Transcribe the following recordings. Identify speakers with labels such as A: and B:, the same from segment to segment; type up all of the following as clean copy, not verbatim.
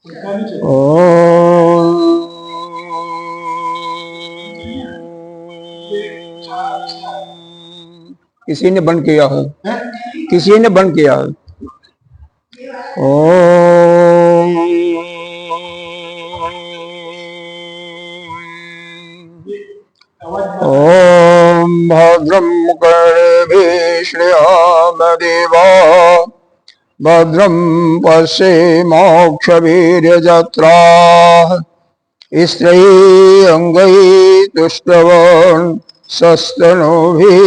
A: किसी ने बंद किया है, किसी ने बंद किया है। ओम ओम भद्रं कर्णेभिश्रियामदेवा भद्रं पश्येमाक्षवीर्यजत्राः स्त्रैरङ्गैः तुष्टवान् सस्तनूभिः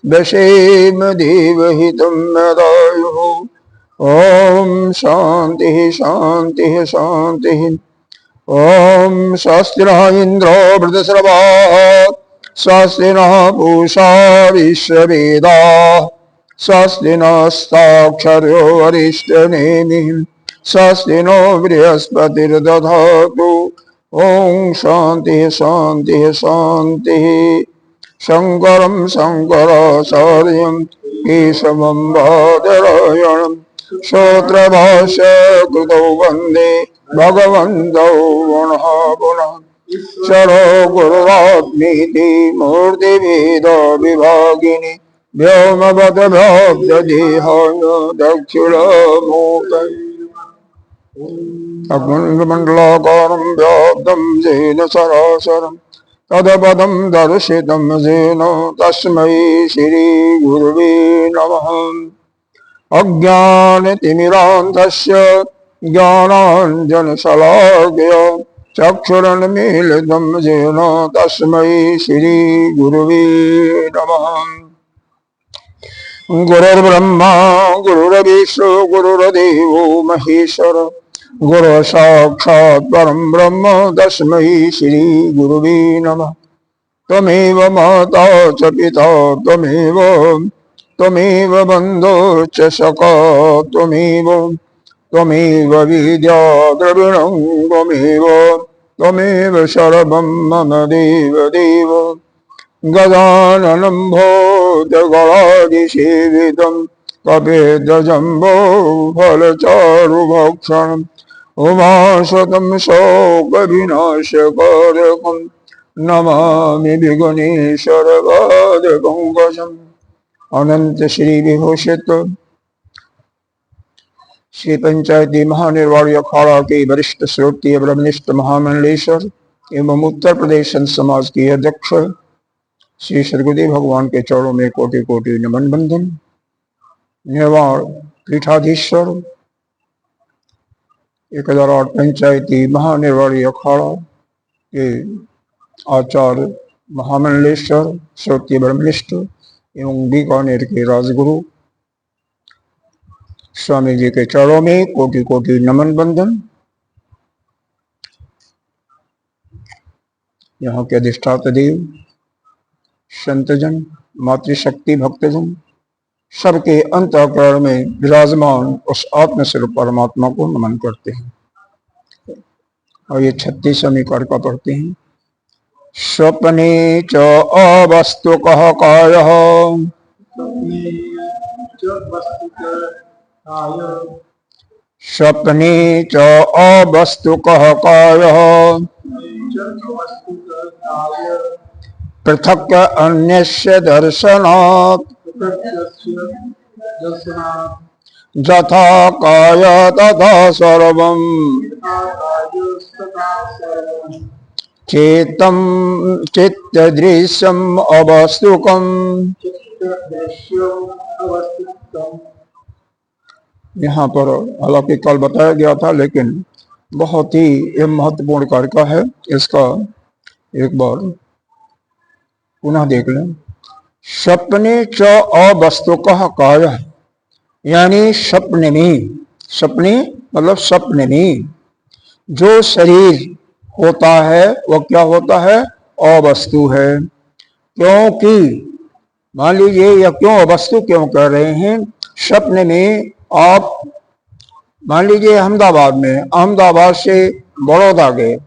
A: दशेम देवहितं यदायुः। ओम शांति शांति शांति। ओम स्वस्ति न इंद्रो वृद्धश्रवाः स्वस्ति न पूषा विश्ववेदाः स्वस्ति नस्ताक्षर्यो वरिष्ठनेमिः स्वस्ति नो बृहस्पतिर्दधातु। ओम शांति शांति शांति। शंकरं शंकराचार्यं केशवं बादरायणं श्रोत्रभाष्य कृतौ वन्दे भगवन्तौ पुनः पुनः। शरो गुरुरात्मीति मूर्तिभेद विभागिनि व्योमवद्व्याप्तदेहाय दक्षिणामूर्तये। अग्निमण्डलाकारं व्याप्तं येन चराचरम् तदपदं दर्शितं येन तस्मै श्रीगुरुवे नमः। अज्ञानतिमिरान्धस्य ज्ञानाञ्जनशलाकया चक्षुरुन्मीलितं येन तस्मै श्रीगुरुवे नमः। गुरुर्ब्रह्मा गुरुर्विष्णु गुरुर्देवो महेश्वर गुरु साक्षात् परं ब्रह्म तस्मै श्री गुरुवे नमः। त्वमेव माता च पिता त्वमेव बन्धो च सखा त्वमेव विद्या द्रविणं त्वमेव सर्वं मम देव देव। गजाननं भूतगणाधिसेवितं कपिध्वजम्बो फलचारुभक्षणम् उमाशतं शोकविनाशकारकं नमामि विघ्नेश्वरपादपङ्कजम्। अनंत श्री विभूषित श्री पंचायती महानिर्वाणी अखाड़ा के वरिष्ठ श्रोत्रिय ब्रह्मनिष्ठ महामंडलेश्वर एवं उत्तर प्रदेश संत समाज के अध्यक्ष श्री गुरुदेव भगवान के चरणों में कोटि कोटि नमन बंधन। निर्वाण पीठाधीश्वर 1008 पंचायती महानिर्वाणी अखाड़ा के आचार्य महामंडलेश्वर श्रोत्रिय ब्रह्मनिष्ठ एवं बीकानेर के राजगुरु स्वामी जी के चरणों में कोटि कोटि नमन बंधन। यहाँ के अधिष्ठाता देव संतजन मातृशक्ति भक्तजन सबके अंतःकरण में विराजमान उस आत्मस्वरूप परमात्मा को नमन करते हैं। और ये 36 का पढ़ते हैं। स्वप्ने च अवस्तुकः कायः स्वप्ने च अवस्तुकः कायः पृथक् अन्यस्य दर्शनात् यथा काय तथा सर्वम् चेतम चित्तदृश्यम् अवस्तुकम्। यहाँ पर हालांकि कल बताया गया था लेकिन बहुत ही ये महत्वपूर्ण कार्य का है, इसका एक बार पुनः देख लें। स्वप्ने च अवस्तुकः कायः यानी स्वप्न में, स्वप्ने मतलब स्वप्न में जो शरीर होता है वह क्या होता है? अवस्तु है। क्योंकि मान लीजिए यह क्यों अवस्तु क्यों कह रहे हैं? स्वप्न में आप मान लीजिए अहमदाबाद से बड़ौदा गए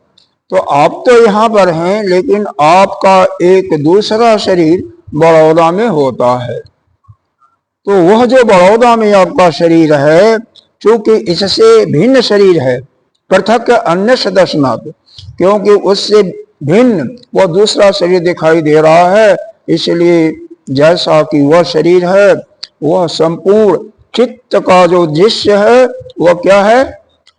A: तो आप तो यहाँ पर हैं लेकिन आपका एक दूसरा शरीर बड़ौदा में होता है। तो वह जो बड़ौदा में आपका शरीर है चूंकि इससे भिन्न शरीर है पृथक अन्य दर्शनात्, क्योंकि उससे भिन्न वह दूसरा शरीर दिखाई दे रहा है, इसलिए जैसा कि वह शरीर है वह संपूर्ण चित्त का जो दृश्य है वह क्या है,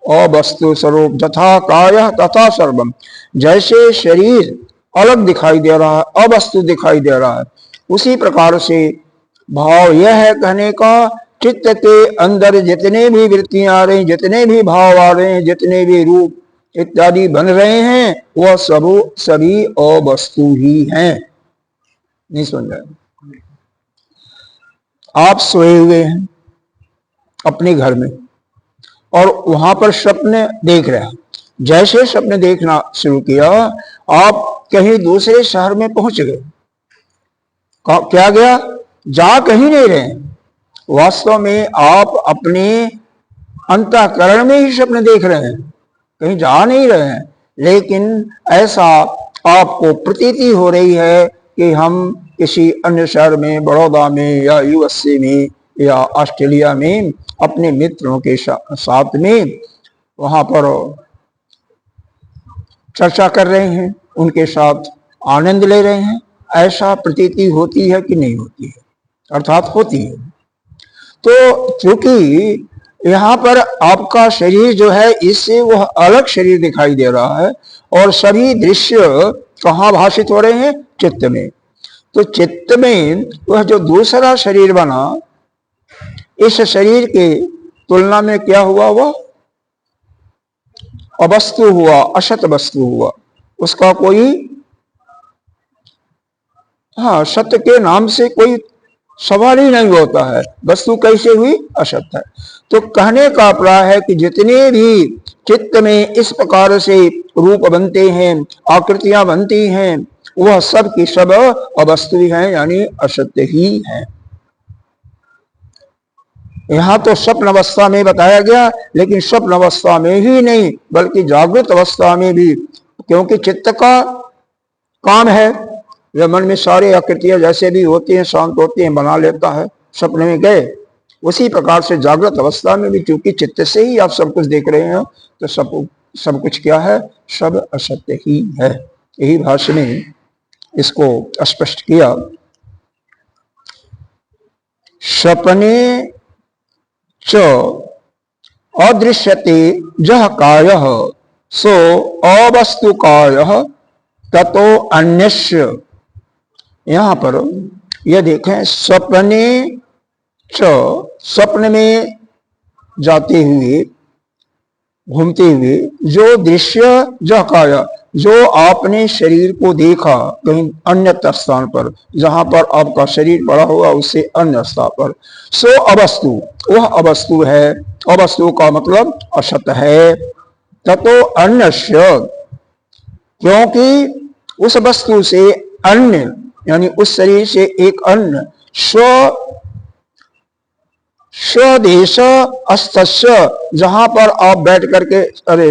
A: अवस्तु स्वरूप। यथा कायः तथा सर्वम, जैसे शरीर अलग दिखाई दे रहा है, अवस्तु दिखाई दे रहा है, उसी प्रकार से भाव यह है कहने का, चित्त के अंदर जितने भी वृत्तियां आ रही, जितने भी भाव आ रहे हैं, जितने भी रूप इत्यादि बन रहे हैं, वह सब सभी अवस्तु ही हैं। नहीं समझ रहे? आप सोए हुए हैं अपने घर में और वहां पर स्वप्न देख रहे हैं। जैसे स्वप्न देखना शुरू किया, आप कहीं दूसरे शहर में पहुंच गए। क्या गया? जा कहीं नहीं रहे, वास्तव में आप अपने अंतःकरण में ही स्वप्न देख रहे हैं, कहीं जा नहीं रहे हैं। लेकिन ऐसा आपको प्रतीति हो रही है कि हम किसी अन्य शहर में, बड़ौदा में या यूएसए में या ऑस्ट्रेलिया में अपने मित्रों के साथ में वहां पर चर्चा कर रहे हैं, उनके साथ आनंद ले रहे हैं। ऐसा प्रतीति होती है कि नहीं होती है? अर्थात होती है। तो चूंकि यहाँ पर आपका शरीर जो है, इससे वह अलग शरीर दिखाई दे रहा है और सभी दृश्य कहाँ भाषित हो रहे हैं? चित्त में। तो चित्त में वह जो दूसरा शरीर बना, इस शरीर के तुलना में क्या हुआ? वह अवस्तु हुआ, असत वस्तु हुआ। उसका कोई सत्य के नाम से कोई सवाल ही नहीं होता है। वस्तु कैसे हुई? असत है। तो कहने का अभिप्राय है कि जितने भी चित्त में इस प्रकार से रूप बनते हैं, आकृतियां बनती हैं, वह सब की सब अवस्तु हैं, यानी असत्य ही है। यहां तो स्वप्न अवस्था में बताया गया, लेकिन स्वप्न अवस्था में ही नहीं बल्कि जागृत अवस्था में भी, क्योंकि चित्त का काम है वह मन में सारे आकृतियां जैसे भी होती हैं, शांत होती हैं, बना लेता है। स्वप्न में गए, उसी प्रकार से जागृत अवस्था में भी चूंकि चित्त से ही आप सब कुछ देख रहे हैं, तो सब कुछ क्या है? सब असत्य ही है। यही भाष्य में इसको स्पष्ट किया। स्वप्ने च अदृश्यते जह कायः सो अवस्तु कायः ततो अन्यस्य। यहां पर यह देखें, स्वप्ने च, स्वप्न में जाते हुए, घूमते हुए जो दृश्य, जह काया, जो आपने शरीर को देखा कहीं अन्य स्थान पर, जहां पर आपका शरीर पड़ा हुआ उससे अन्य स्थान पर, सो अवस्तु, वह अवस्तु है। अवस्तु का मतलब असत है। ततो अन्यस्य, क्योंकि उस वस्तु से अन्य, यानी उस शरीर से एक अन्य, स्वदेश अस्तस्य, जहां पर आप बैठ करके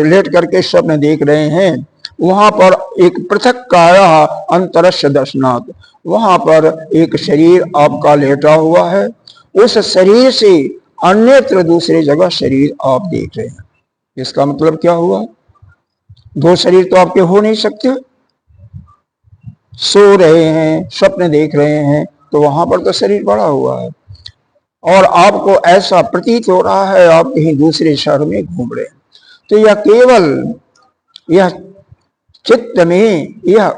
A: लेट करके स्वप्न देख रहे हैं, वहां पर एक पृथक काया अंतरस्य दर्शनात्, वहां पर एक शरीर आपका लेटा हुआ है, उस शरीर से अन्यत्र दूसरे जगह शरीर आप देख रहे हैं। इसका मतलब क्या हुआ? दो शरीर तो आपके हो नहीं सकते। सो रहे हैं, स्वप्न देख रहे हैं, तो वहां पर तो शरीर पड़ा हुआ है और आपको ऐसा प्रतीत हो रहा है आप कहीं दूसरे शहर में घूम रहे हैं। तो यह केवल यह चित्त में यह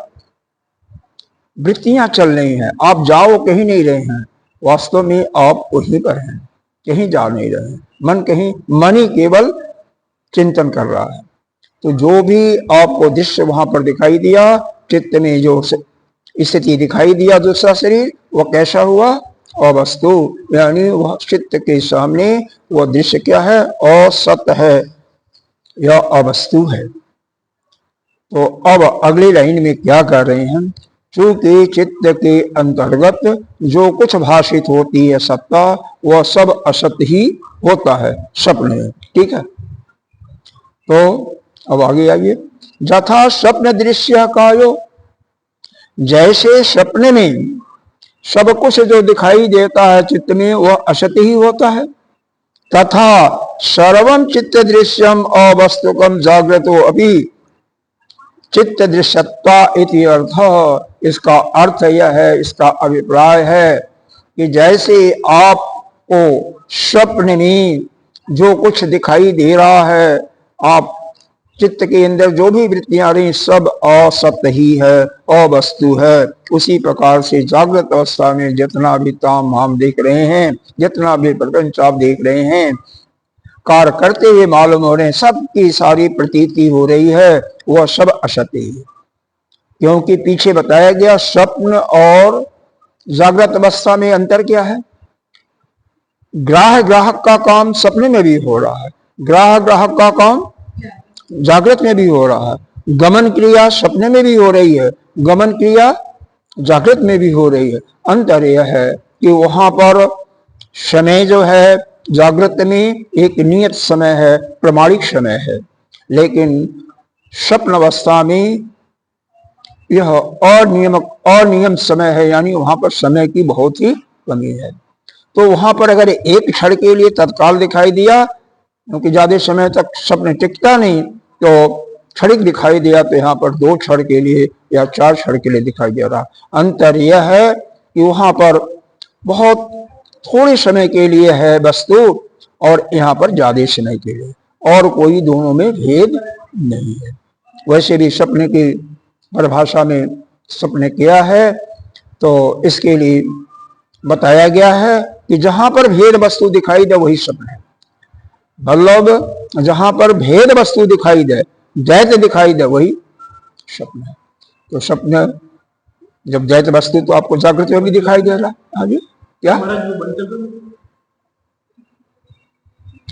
A: वृत्तियां चल रही हैं, आप जाओ कहीं नहीं रहे हैं, वास्तव में आप वहीं पर हैं, कहीं जा नहीं रहे हैं। मन ही केवल चिंतन कर रहा है। तो जो भी आपको दृश्य वहां पर दिखाई दिया, चित्त में जो स्थिति दिखाई दिया दूसरा शरीर, वह कैसा हुआ? अवस्तु, यानी वह चित्त के सामने वह दृश्य क्या है? असत है या अवस्तु है। तो अब अगली लाइन में क्या कर रहे हैं? चूंकि चित्त के अंतर्गत जो कुछ भाषित होती है सत्ता, वह सब असत ही होता है स्वप्न में। ठीक है, तो अब आगे आइए। यथा स्वप्न दृश्य कायो, जैसे स्वप्न में सब कुछ जो दिखाई देता है चित्त में, वह असत ही होता है। तथा सर्वम चित्त दृश्यम अवस्तुकम जागृतो अपि चित्त दृश्यत्वा इति अर्थ। इसका अर्थ यह है, इसका अभिप्राय है कि जैसे आपको स्वप्न में जो कुछ दिखाई दे रहा है, आप चित्त के अंदर जो भी वृत्तियां आ रही सब असत ही है, अवस्तु है। उसी प्रकार से जागृत अवस्था में जितना भी ताम हम देख रहे हैं, जितना भी प्रपंच आप देख रहे हैं, कार्य करते हुए मालूम हो रहे हैं, सबकी सारी प्रतीति हो रही है, वह सब असत ही है। क्योंकि पीछे बताया गया स्वप्न और जागृत अवस्था में अंतर क्या है। ग्राहक का काम सपने में भी हो रहा है, ग्राहक का काम जागृत में भी हो रहा है, गमन क्रिया सपने में भी हो रही है, गमन क्रिया जागृत में भी हो रही है। अंतर यह है कि वहां पर समय जो है जागृत में एक नियत समय है, प्रमाणिक समय है, लेकिन स्वप्न अवस्था में यह अनियम समय है, यानी वहां पर समय की बहुत ही कमी है। तो वहां पर अगर एक क्षण के लिए तत्काल दिखाई दिया, क्योंकि ज्यादा समय तक स्वप्न टिकता नहीं, तो क्षणिक दिखाई दिया, तो यहाँ पर 2 क्षण के लिए या 4 क्षण के लिए दिखाई दे रहा। अंतर यह है कि वहां पर बहुत थोड़े समय के लिए है वस्तु, और यहाँ पर ज्यादा समय के लिए, और कोई दोनों में भेद नहीं है। वैसे भी सपने की परिभाषा में सपने किया है, तो इसके लिए बताया गया है कि जहां पर भेद वस्तु दिखाई दे वही सपना है। मतलब जहां पर भेद वस्तु दिखाई दे, द्वैत दिखाई दे, वही स्वप्न है। तो स्वप्न जब द्वैत वस्तु तो आपको जागृत में भी दिखाई दे रहा। आगे क्या,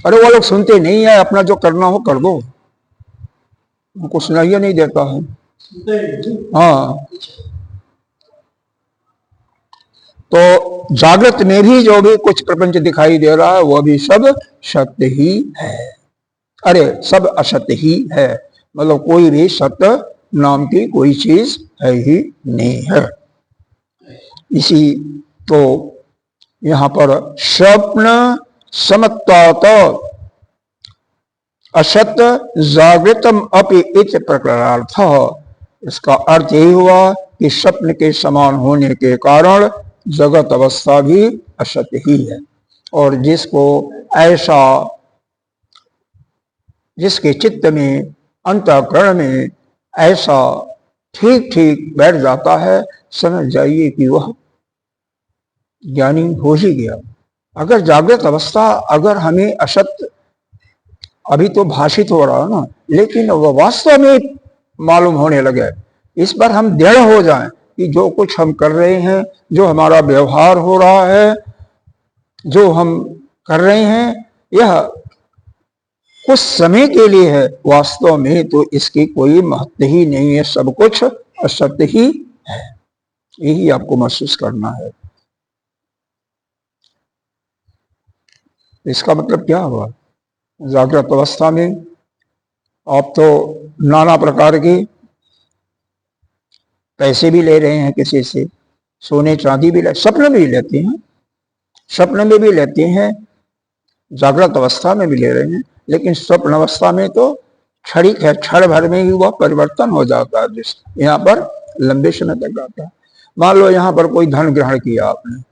A: अरे वो लोग सुनते नहीं है, अपना जो करना हो कर दो, उनको सुनाई नहीं देता है। हाँ, तो जागृत में भी जो भी कुछ प्रपंच दिखाई दे रहा है वह भी सब सत्य ही है, अरे सब असत्य ही है। मतलब कोई भी सत्य नाम की कोई चीज है ही नहीं है। इसी तो यहां पर स्वप्न समत्वात असत जागृतम अपि इति प्रकरणार्थ। इसका अर्थ यही हुआ कि स्वप्न के समान होने के कारण जगत अवस्था भी असत्य ही है, और जिसको ऐसा, जिसके चित्त में अंतःकरण में ऐसा ठीक ठीक बैठ जाता है, समझ जाइए कि वह ज्ञानी हो ही गया। अगर जागृत अवस्था अगर हमें असत्य अभी तो भाषित हो रहा है ना, लेकिन वह वास्तव में मालूम होने लगे, इस पर हम दृढ़ हो जाएं कि जो कुछ हम कर रहे हैं, जो हमारा व्यवहार हो रहा है, जो हम कर रहे हैं, यह कुछ समय के लिए है, वास्तव में तो इसकी कोई महत्व ही नहीं है, सब कुछ असत्य ही है। यही आपको महसूस करना है। इसका मतलब क्या हुआ, जागृत अवस्था में आप तो नाना प्रकार के पैसे भी ले रहे हैं किसी से, सोने चांदी भी स्वप्न में भी लेते हैं, स्वप्न में भी लेते हैं, जागृत अवस्था में भी ले रहे हैं, लेकिन स्वप्न अवस्था में तो क्षणिक है, क्षण भर में ही वह परिवर्तन हो जाता है। यहाँ पर लंबे समय तक जाता है। मान लो यहाँ पर कोई धन ग्रहण किया, आपने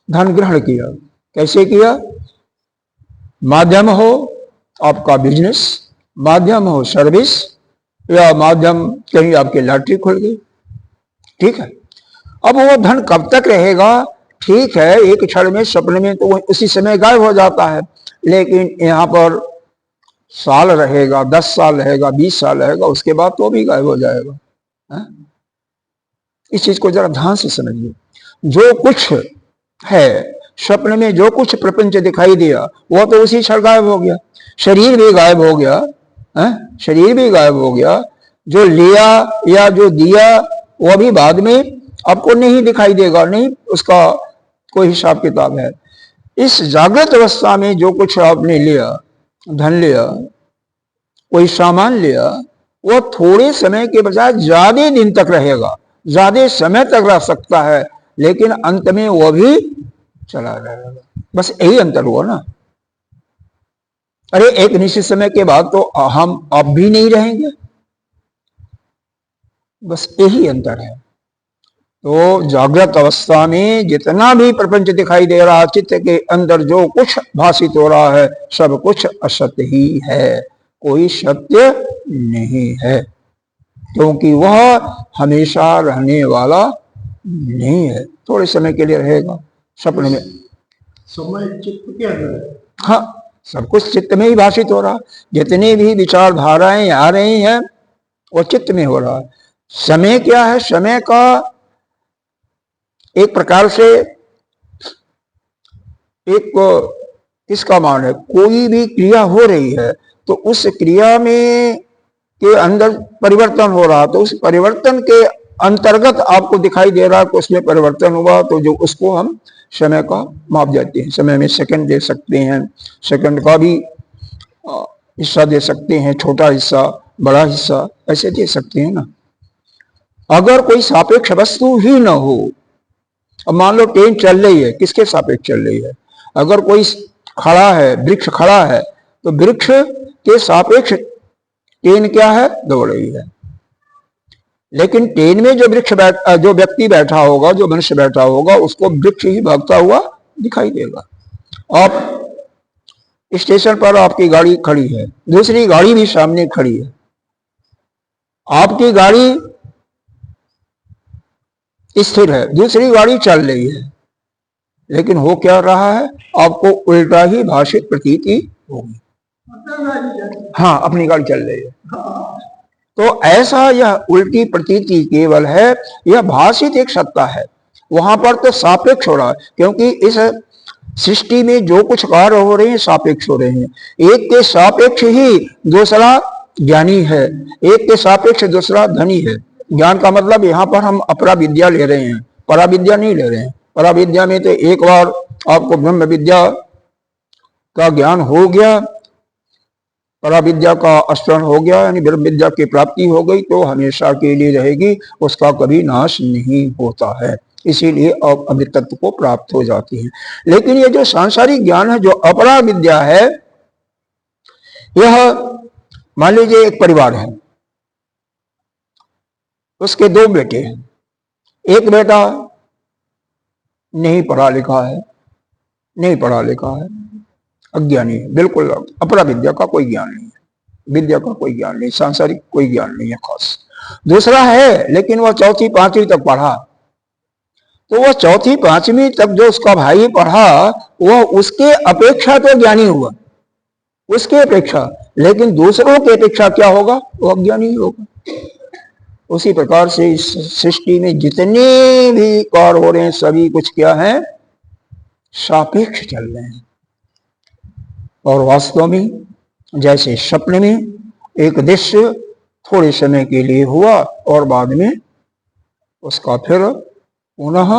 A: धन ग्रहण किया, कैसे किया, माध्यम हो आपका बिजनेस, माध्यम हो सर्विस, या माध्यम कहीं आपकी लॉटरी खुल गई, ठीक है। अब वो धन कब तक रहेगा, ठीक है, एक क्षण में स्वप्न में तो वो उसी समय गायब हो जाता है, लेकिन यहाँ पर साल रहेगा, 10 साल रहेगा, 20 साल रहेगा, उसके बाद तो भी गायब हो जाएगा है? इस चीज को जरा ध्यान से समझिए। जो कुछ है स्वप्न में, जो कुछ प्रपंच दिखाई दिया वो तो उसी क्षण गायब हो गया, शरीर भी गायब हो गया है? शरीर भी गायब हो गया, जो लिया या जो दिया वो भी बाद में आपको नहीं दिखाई देगा, नहीं उसका कोई हिसाब किताब है। इस जागृत अवस्था में जो कुछ आपने लिया, धन लिया, कोई सामान लिया, वो थोड़े समय के बजाय ज्यादा दिन तक रहेगा, ज्यादा समय तक रह सकता है, लेकिन अंत में वो भी चला जाएगा। बस यही अंतर हुआ ना। अरे एक निश्चित समय के बाद तो हम अब भी नहीं रहेंगे, बस यही अंतर है। तो जागृत अवस्था में जितना भी प्रपंच दिखाई दे रहा, चित्त के अंदर जो कुछ भाषित हो रहा है, सब कुछ असत्य ही है, कोई सत्य नहीं है, क्योंकि वह हमेशा रहने वाला नहीं है, थोड़े समय के लिए रहेगा। सपने में
B: समय चित्त के अंदर,
A: हाँ, सब कुछ चित्त में ही भाषित हो रहा, जितनी भी विचारधाराएं आ रही हैं वो चित्त में हो रहा है। समय क्या है? समय का एक प्रकार से एक किसका मान है? कोई भी क्रिया हो रही है तो उस क्रिया में के अंदर परिवर्तन हो रहा, तो उस परिवर्तन के अंतर्गत आपको दिखाई दे रहा कि उसमें परिवर्तन हुआ, तो जो उसको हम समय का माप देते हैं। समय में सेकंड दे सकते हैं, सेकंड का भी हिस्सा दे सकते हैं, छोटा हिस्सा, बड़ा हिस्सा, ऐसे दे सकते हैं ना। अगर कोई सापेक्ष वस्तु ही न हो, अब मान लो ट्रेन चल रही है, किसके सापेक्ष चल रही है? अगर कोई खड़ा है, वृक्ष खड़ा है, तो वृक्ष के सापेक्ष ट्रेन क्या है? दौड़ रही है। लेकिन ट्रेन में जो जो व्यक्ति बैठा होगा, जो मनुष्य बैठा होगा, उसको वृक्ष ही भागता हुआ दिखाई देगा। आप स्टेशन पर आपकी गाड़ी खड़ी है, दूसरी गाड़ी भी सामने खड़ी है, आपकी गाड़ी स्थिर है, दूसरी गाड़ी चल रही है, लेकिन हो क्या रहा है? आपको उल्टा ही भाषित प्रतीति होगी। हाँ, अपनी गाड़ी चल रही है। तो ऐसा यह उल्टी प्रतीति केवल है, यह भाषित एक सत्ता है। वहां पर तो सापेक्ष हो रहा है, क्योंकि इस सृष्टि में जो कुछ कार्य हो रहे हैं सापेक्ष हो रहे हैं। एक के सापेक्ष ही दूसरा ज्ञानी है, एक के सापेक्ष दूसरा धनी है। ज्ञान का मतलब यहाँ पर हम अपरा विद्या ले रहे हैं, परा विद्या नहीं ले रहे हैं। परा विद्या में तो एक बार आपको ब्रह्म विद्या का ज्ञान हो गया, परा विद्या का स्मरण हो गया, यानी ब्रह्म विद्या की प्राप्ति हो गई, तो हमेशा के लिए रहेगी, उसका कभी नाश नहीं होता है, इसीलिए अब अमृतत्व को प्राप्त हो जाती है। लेकिन ये जो सांसारिक ज्ञान है, जो अपरा विद्या है, यह मान लीजिए एक परिवार है, उसके दो बेटे हैं, एक बेटा नहीं पढ़ा लिखा है, नहीं पढ़ा लिखा है, अज्ञानी है, बिल्कुल अपरा विद्या का कोई ज्ञान नहीं है, विद्या का कोई ज्ञान नहीं, सांसारिक कोई ज्ञान नहीं है खास। दूसरा है, लेकिन वह चौथी पांचवी तक पढ़ा, तो वह चौथी पांचवी तक जो उसका भाई पढ़ा, वह उसके अपेक्षा तो ज्ञानी हुआ, उसके अपेक्षा, लेकिन दूसरों की अपेक्षा क्या होगा? वो अज्ञानी होगा। उसी प्रकार से इस सृष्टि में जितने भी कार्य हो रहे हैं, सभी कुछ क्या है? सापेक्ष चल रहे हैं। और वास्तव में जैसे स्वप्न में एक दृश्य थोड़े समय के लिए हुआ और बाद में उसका फिर पुनः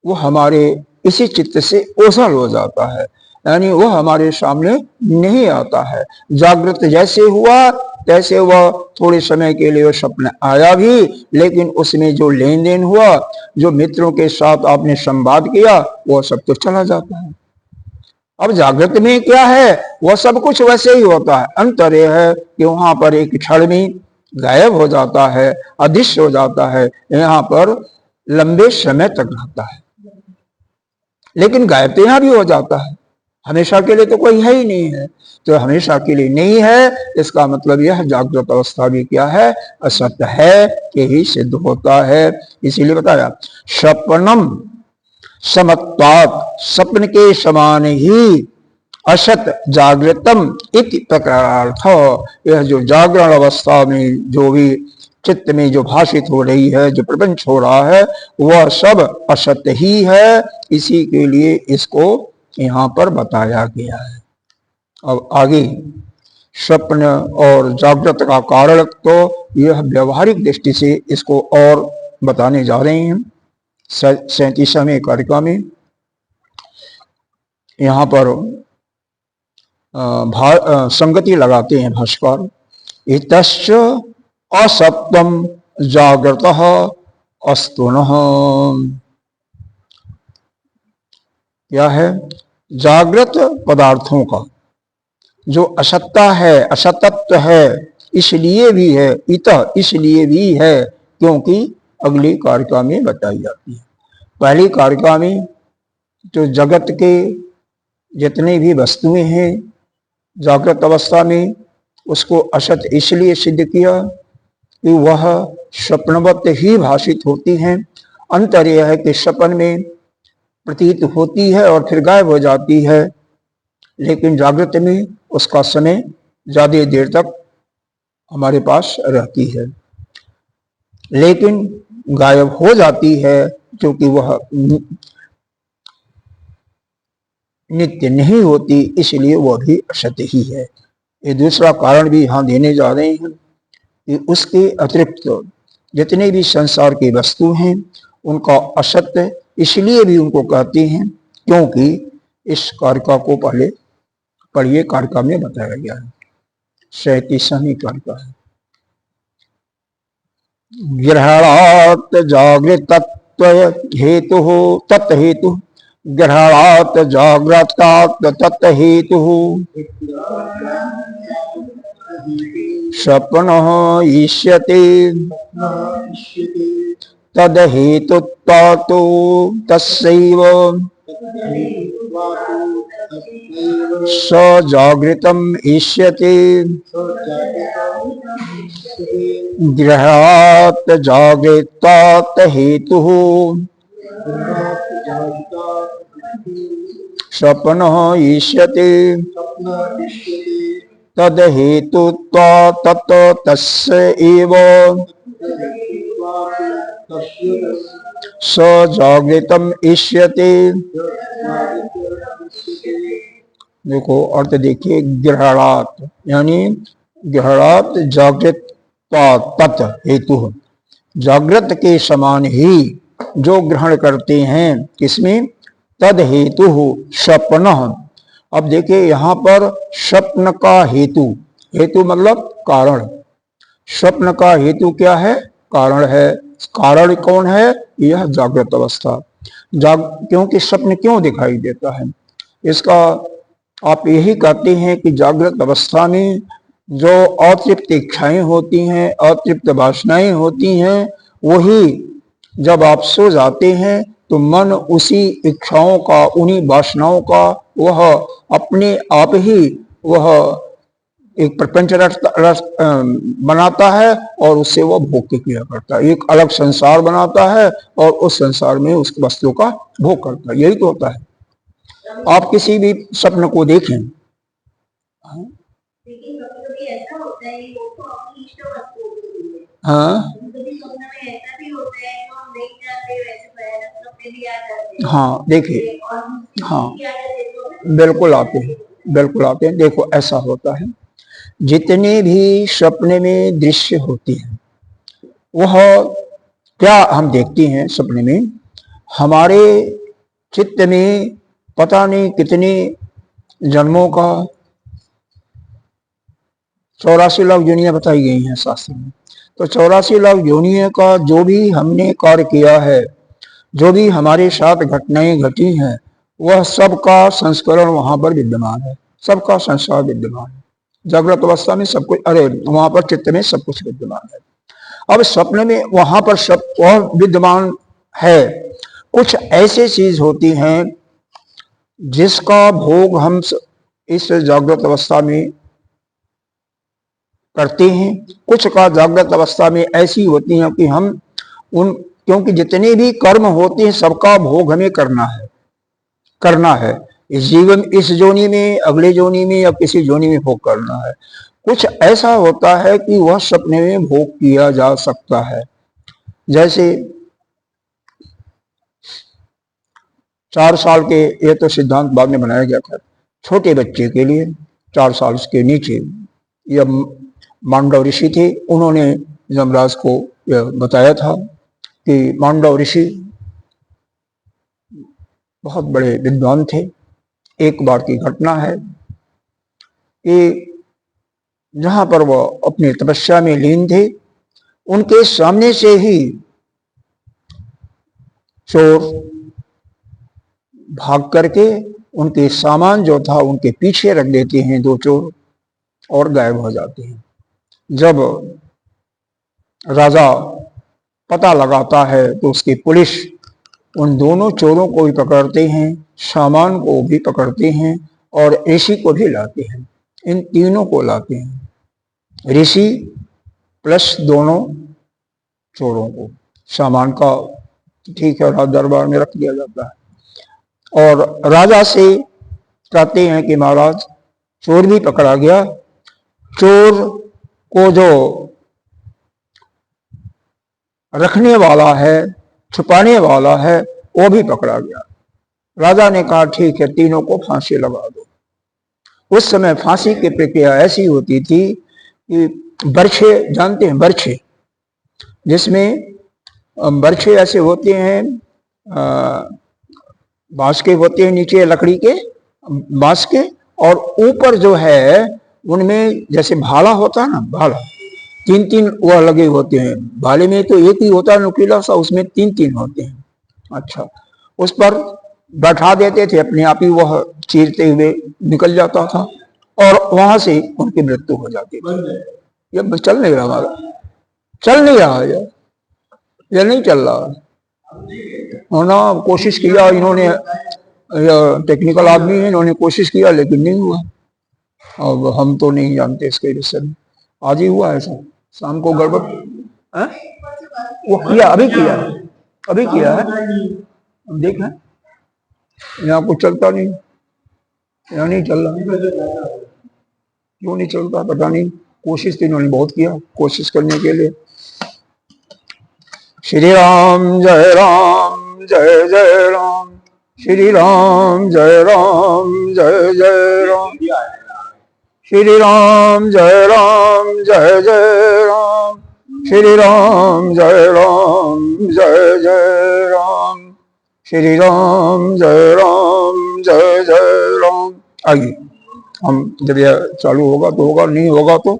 A: वो हमारे इसी चित्त से ओझल हो जाता है, यानी वह हमारे सामने नहीं आता है। जागृत जैसे हुआ तैसे वह थोड़े समय के लिए स्वप्न आया भी, लेकिन उसमें जो लेन देन हुआ, जो मित्रों के साथ आपने संवाद किया, वह सब कुछ चला जाता है। अब जागृत में क्या है? वह सब कुछ वैसे ही होता है। अंतर यह है कि वहां पर एक क्षण में गायब हो जाता है, अदृश्य हो जाता है, यहाँ पर लंबे समय तक रहता है। लेकिन गायब तो यहां भी हो जाता है, हमेशा के लिए तो कोई है ही नहीं है। तो हमेशा के लिए नहीं है, इसका मतलब यह जागृत अवस्था भी क्या है? असत्य है, यही सिद्ध होता है। इसीलिए बताया स्वप्नम समत्वात्, स्वप्न के समान ही असत जागृतम इति प्रकारार्थ। यह जो जागरण अवस्था में जो भी चित्त में जो भाषित हो रही है, जो प्रपंच हो रहा है, वह सब असत्य ही है, इसी के लिए इसको यहाँ पर बताया गया है। अब आगे स्वप्न और जागृत का कारण तो यह व्यवहारिक दृष्टि से इसको और बताने जा रहे हैं 37वें कार्यक्रम में। यहाँ पर संगति लगाते हैं भाष्कर, इतश्च असप्तम जागृत अस्तुनः। क्या है? जागृत पदार्थों का जो असत्ता है, असतत्व है, इसलिए भी है, इतः इसलिए भी है क्योंकि अगली कारिका में बताई जाती है। पहली कारिका में जो जगत के जितनी भी वस्तुएं हैं जागृत अवस्था में, उसको असत इसलिए सिद्ध किया कि वह स्वप्नवत ही भाषित होती हैं। अंतर यह है कि सपन में प्रतीत होती है और फिर गायब हो जाती है, लेकिन जागृत में उसका समय ज्यादा देर तक हमारे पास रहती है, लेकिन गायब हो जाती है क्योंकि वह नित्य नहीं होती, इसलिए वह भी असत्य ही है। ये दूसरा कारण भी यहां देने जा रहे हैं कि उसके अतिरिक्त जितने भी संसार की वस्तु हैं उनका असत्य इसलिए भी उनको कहते हैं क्योंकि इस कारिका को पहले पढ़िए, कारिका में बताया गया है। 37वीं कारिका है। ग्रहणात् जागृतत्व हेतु तत्हेतु, ग्रहणात् जागृतात् तत्हेतु, स्वप्नः ईष्यते तदहेतुत्वात् तस्यैव स जागृतम् ईष्यते। ग्रहात् जागृतात् हेतुः स्वप्नः ईष्यते तदहेतुत्वात् तस्य एव स जागृतम् ईष्यते। देखो अर्थ देखिए, ग्रहणात् यानी ग्रहणात् जागृत तत् हेतु, जागृत के समान ही जो ग्रहण करते हैं किसमें, तद हेतु स्वप्न। अब देखिए यहाँ पर स्वप्न का हेतु, हेतु मतलब कारण, स्वप्न का हेतु क्या है, कारण है। कारण कौन है, यह जागृत अवस्था। क्योंकि स्वप्न क्यों दिखाई देता है, इसका आप यही कहते हैं कि जागृत अवस्था में जो अतृप्त इच्छाएं होती हैं, अतृप्त वासनाएं होती हैं, वही जब आप सो जाते हैं तो मन उसी इच्छाओं का, उन्हीं वासनाओं का वह अपने आप ही वह एक प्रपंच रस बनाता है और उससे वह भोग की क्रिया करता है। एक अलग संसार बनाता है और उस संसार में उस वस्तु का भोग करता है। यही तो होता है। आप किसी भी स्वप्न को देखें,
C: लेकिन कभी-कभी ऐसा होता है वो तो अपनी इष्ट वस्तु होती है।
A: हाँ
C: कभी स्वप्न में ऐसा भी होता है जो हम नहीं चाहते वैसे भयानक सपने भी आ जाते हैं।
A: हाँ देखिए,
C: और
A: हाँ
C: क्या कहते हैं,
A: बिल्कुल आते हैं, बिल्कुल आते हैं। देखो ऐसा होता है, जितने भी सपने में दृश्य होती हैं वह क्या हम देखते हैं सपने में, हमारे चित्त में पता नहीं कितने जन्मों का 84 लाख योनियां बताई गई हैं शास्त्र में। तो 84 लाख योनियों का जो भी हमने कार्य किया है, जो भी हमारे साथ घटनाएं घटी हैं, वह सबका संस्करण वहां पर विद्यमान है, सबका संसार विद्यमान है। जागृत अवस्था में सब कुछ, अरे वहां पर चित्त में सब कुछ विद्यमान है। अब स्वप्न में वहां पर सब वह विद्यमान है। कुछ ऐसी चीज होती हैं जिसका भोग हम इस जागृत अवस्था में करते हैं, कुछ का जागृत अवस्था में ऐसी होती हैं कि हम उन, क्योंकि जितने भी कर्म होते हैं सबका भोग हमें करना है इस जीवन, इस जोनी में, अगले जोनी में या किसी जोनी में भोग करना है। कुछ ऐसा होता है कि वह सपने में भोग किया जा सकता है। जैसे 4 साल के, ये तो सिद्धांत बाद में बनाया गया था, छोटे बच्चे के लिए 4 साल के नीचे, यह मांडव ऋषि थे, उन्होंने यमराज को यह बताया था कि मांडव ऋषि बहुत बड़े विद्वान थे। एक बार की घटना है कि जहां पर वह अपनी तपस्या में लीन थे, उनके सामने से ही चोर भाग करके उनके सामान जो था उनके पीछे रख देते हैं दो चोर और गायब हो जाते हैं। जब राजा पता लगाता है तो उसकी पुलिस उन दोनों चोरों को भी पकड़ते हैं, सामान को भी पकड़ते हैं और ऋषि को भी लाते हैं। इन तीनों को लाते हैं, ऋषि प्लस दोनों चोरों को। सामान का ठीक है राज दरबार में रख दिया जाता है और राजा से कहते हैं कि महाराज चोर भी पकड़ा गया, चोर को जो रखने वाला है, छुपाने वाला है, वो भी पकड़ा गया। राजा ने कहा ठीक है तीनों को फांसी लगा दो। उस समय फांसी की प्रक्रिया ऐसी होती थी कि बरछे, जानते हैं बरछे, जिसमें बरछे ऐसे होते हैं, बांस के होते हैं, नीचे लकड़ी के बांस के, और ऊपर जो है उनमें जैसे भाला होता है ना, भाला तीन तीन वह लगे होते हैं। भाले में तो एक ही होता है नुकीला सा, उसमें तीन तीन होते हैं। अच्छा, उस पर बैठा देते थे, अपने आप ही वह चीरते हुए निकल जाता था और वहां से उनकी मृत्यु हो जाती थी। ये चल नहीं रहा हमारा, चल नहीं रहा है, ये नहीं चल रहा होना। कोशिश किया इन्होंने, टेक्निकल आदमी है, इन्होंने कोशिश किया लेकिन नहीं हुआ। अब हम तो नहीं जानते इसके विषय में, आज ही हुआ ऐसा, शाम को गड़बड़ है? वो किया, अभी किया है, अभी किया है, हम देख लें। यहाँ कुछ चलता नहीं, यहाँ नहीं चल रहा, क्यों नहीं चलता पता नहीं। कोशिश तो इन्होंने बहुत किया, कोशिश करने के लिए। श्री राम जय राम जय जय राम, श्री राम जय राम जय जय राम, श्री राम जय राम जय जय राम, श्री राम जय राम जय जय राम, श्री राम जय राम जय जय राम। आइए, हम जब यह चालू होगा तो होगा, नहीं होगा तो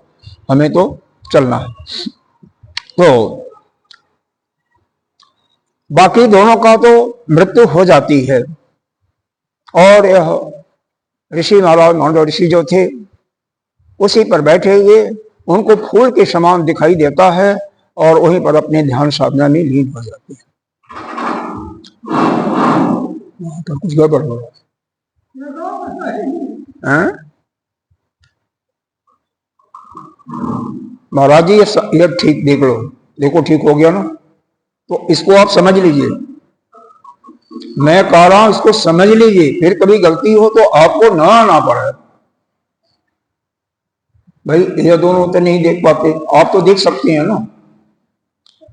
A: हमें तो चलना है। तो बाकी दोनों का तो मृत्यु हो जाती है और यह ऋषि महाराज मांडव ऋषि जो थे उसी पर बैठे हुए, उनको फूल के समान दिखाई देता है और वहीं पर अपने ध्यान साधना में लीन हो जाते हैं। तो कुछ गड़बड़ हो रहा है महाराज जी, ये ठीक देख लो, देखो ठीक हो गया ना, तो इसको आप समझ लीजिए। मैं कह रहा हूं इसको समझ लीजिए, फिर कभी गलती हो तो आपको ना आना पड़े। भाई ये दोनों तो नहीं देख पाते, आप तो देख सकते हैं ना,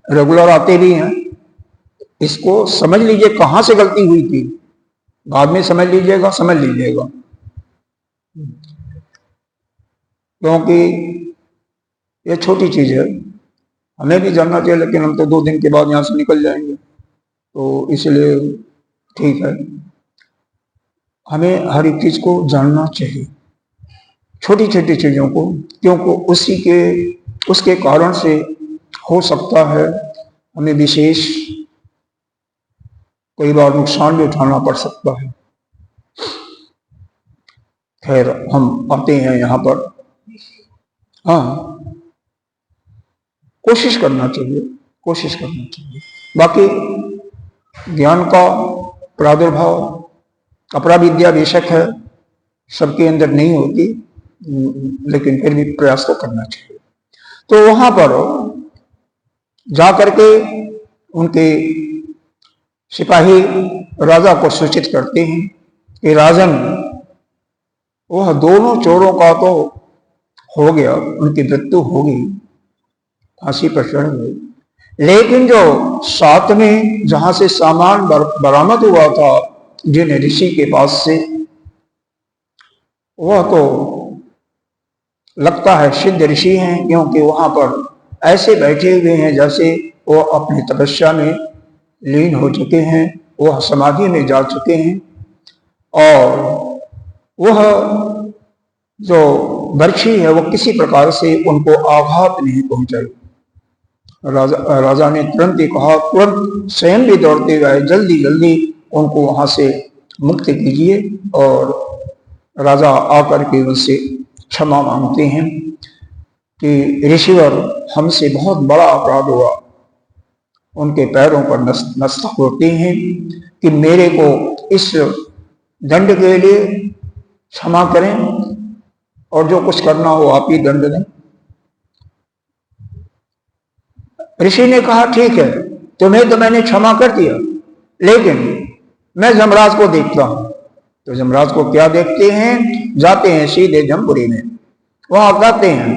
A: रेगुलर आते भी हैं। इसको समझ लीजिए कहां से गलती हुई थी, बाद में समझ लीजिएगा, समझ लीजिएगा, क्योंकि ये छोटी चीज है, हमें भी जानना चाहिए, लेकिन हम तो 2 दिन के बाद यहां से निकल जाएंगे, तो इसलिए ठीक है, हमें हर एक चीज को जानना चाहिए, छोटी छोटी चीजों को, क्योंकि उसके कारण से हो सकता है हमें विशेष कई बार नुकसान भी उठाना पड़ सकता है। खैर, हम आते हैं यहाँ पर, हाँ कोशिश करना चाहिए, कोशिश करना चाहिए। बाकी ज्ञान का प्रादुर्भाव, अपरा विद्या बेशक है, सबके अंदर नहीं होती, लेकिन फिर भी प्रयास तो करना चाहिए। तो वहां पर जाकर के उनके सिपाही राजा को सूचित करते हैं कि राजन, वह दोनों चोरों का तो हो गया, उनकी मृत्यु हो गई, फांसी पर चढ़ गई, लेकिन जो साथ में जहां से सामान बरामद हुआ था जिन ऋषि के पास से, वह तो लगता है सिद्ध ऋषि हैं, क्योंकि वहां पर ऐसे बैठे हुए हैं जैसे वो अपनी तपस्या में लीन हो चुके हैं, वह समाधि में जा चुके हैं, और वह जो बर्छी है वो किसी प्रकार से उनको आघात नहीं पहुंचाई। राजा ने तुरंत ही कहा, तुरंत स्वयं भी दौड़ते हुए जल्दी जल्दी उनको वहां से मुक्त कीजिए। और राजा आकर के उनसे क्षमा मांगते हैं कि ऋषिवर, हमसे बहुत बड़ा अपराध हुआ। उनके पैरों पर नस्तक होते हैं कि मेरे को इस दंड के लिए क्षमा करें और जो कुछ करना हो आप ही दंड दें। ऋषि ने कहा ठीक है, तुम्हें तो मैंने क्षमा कर दिया, लेकिन मैं यमराज को देखता हूं। तो यमराज को क्या देखते हैं, जाते हैं सीधे जमपुरी में, वहां कहते हैं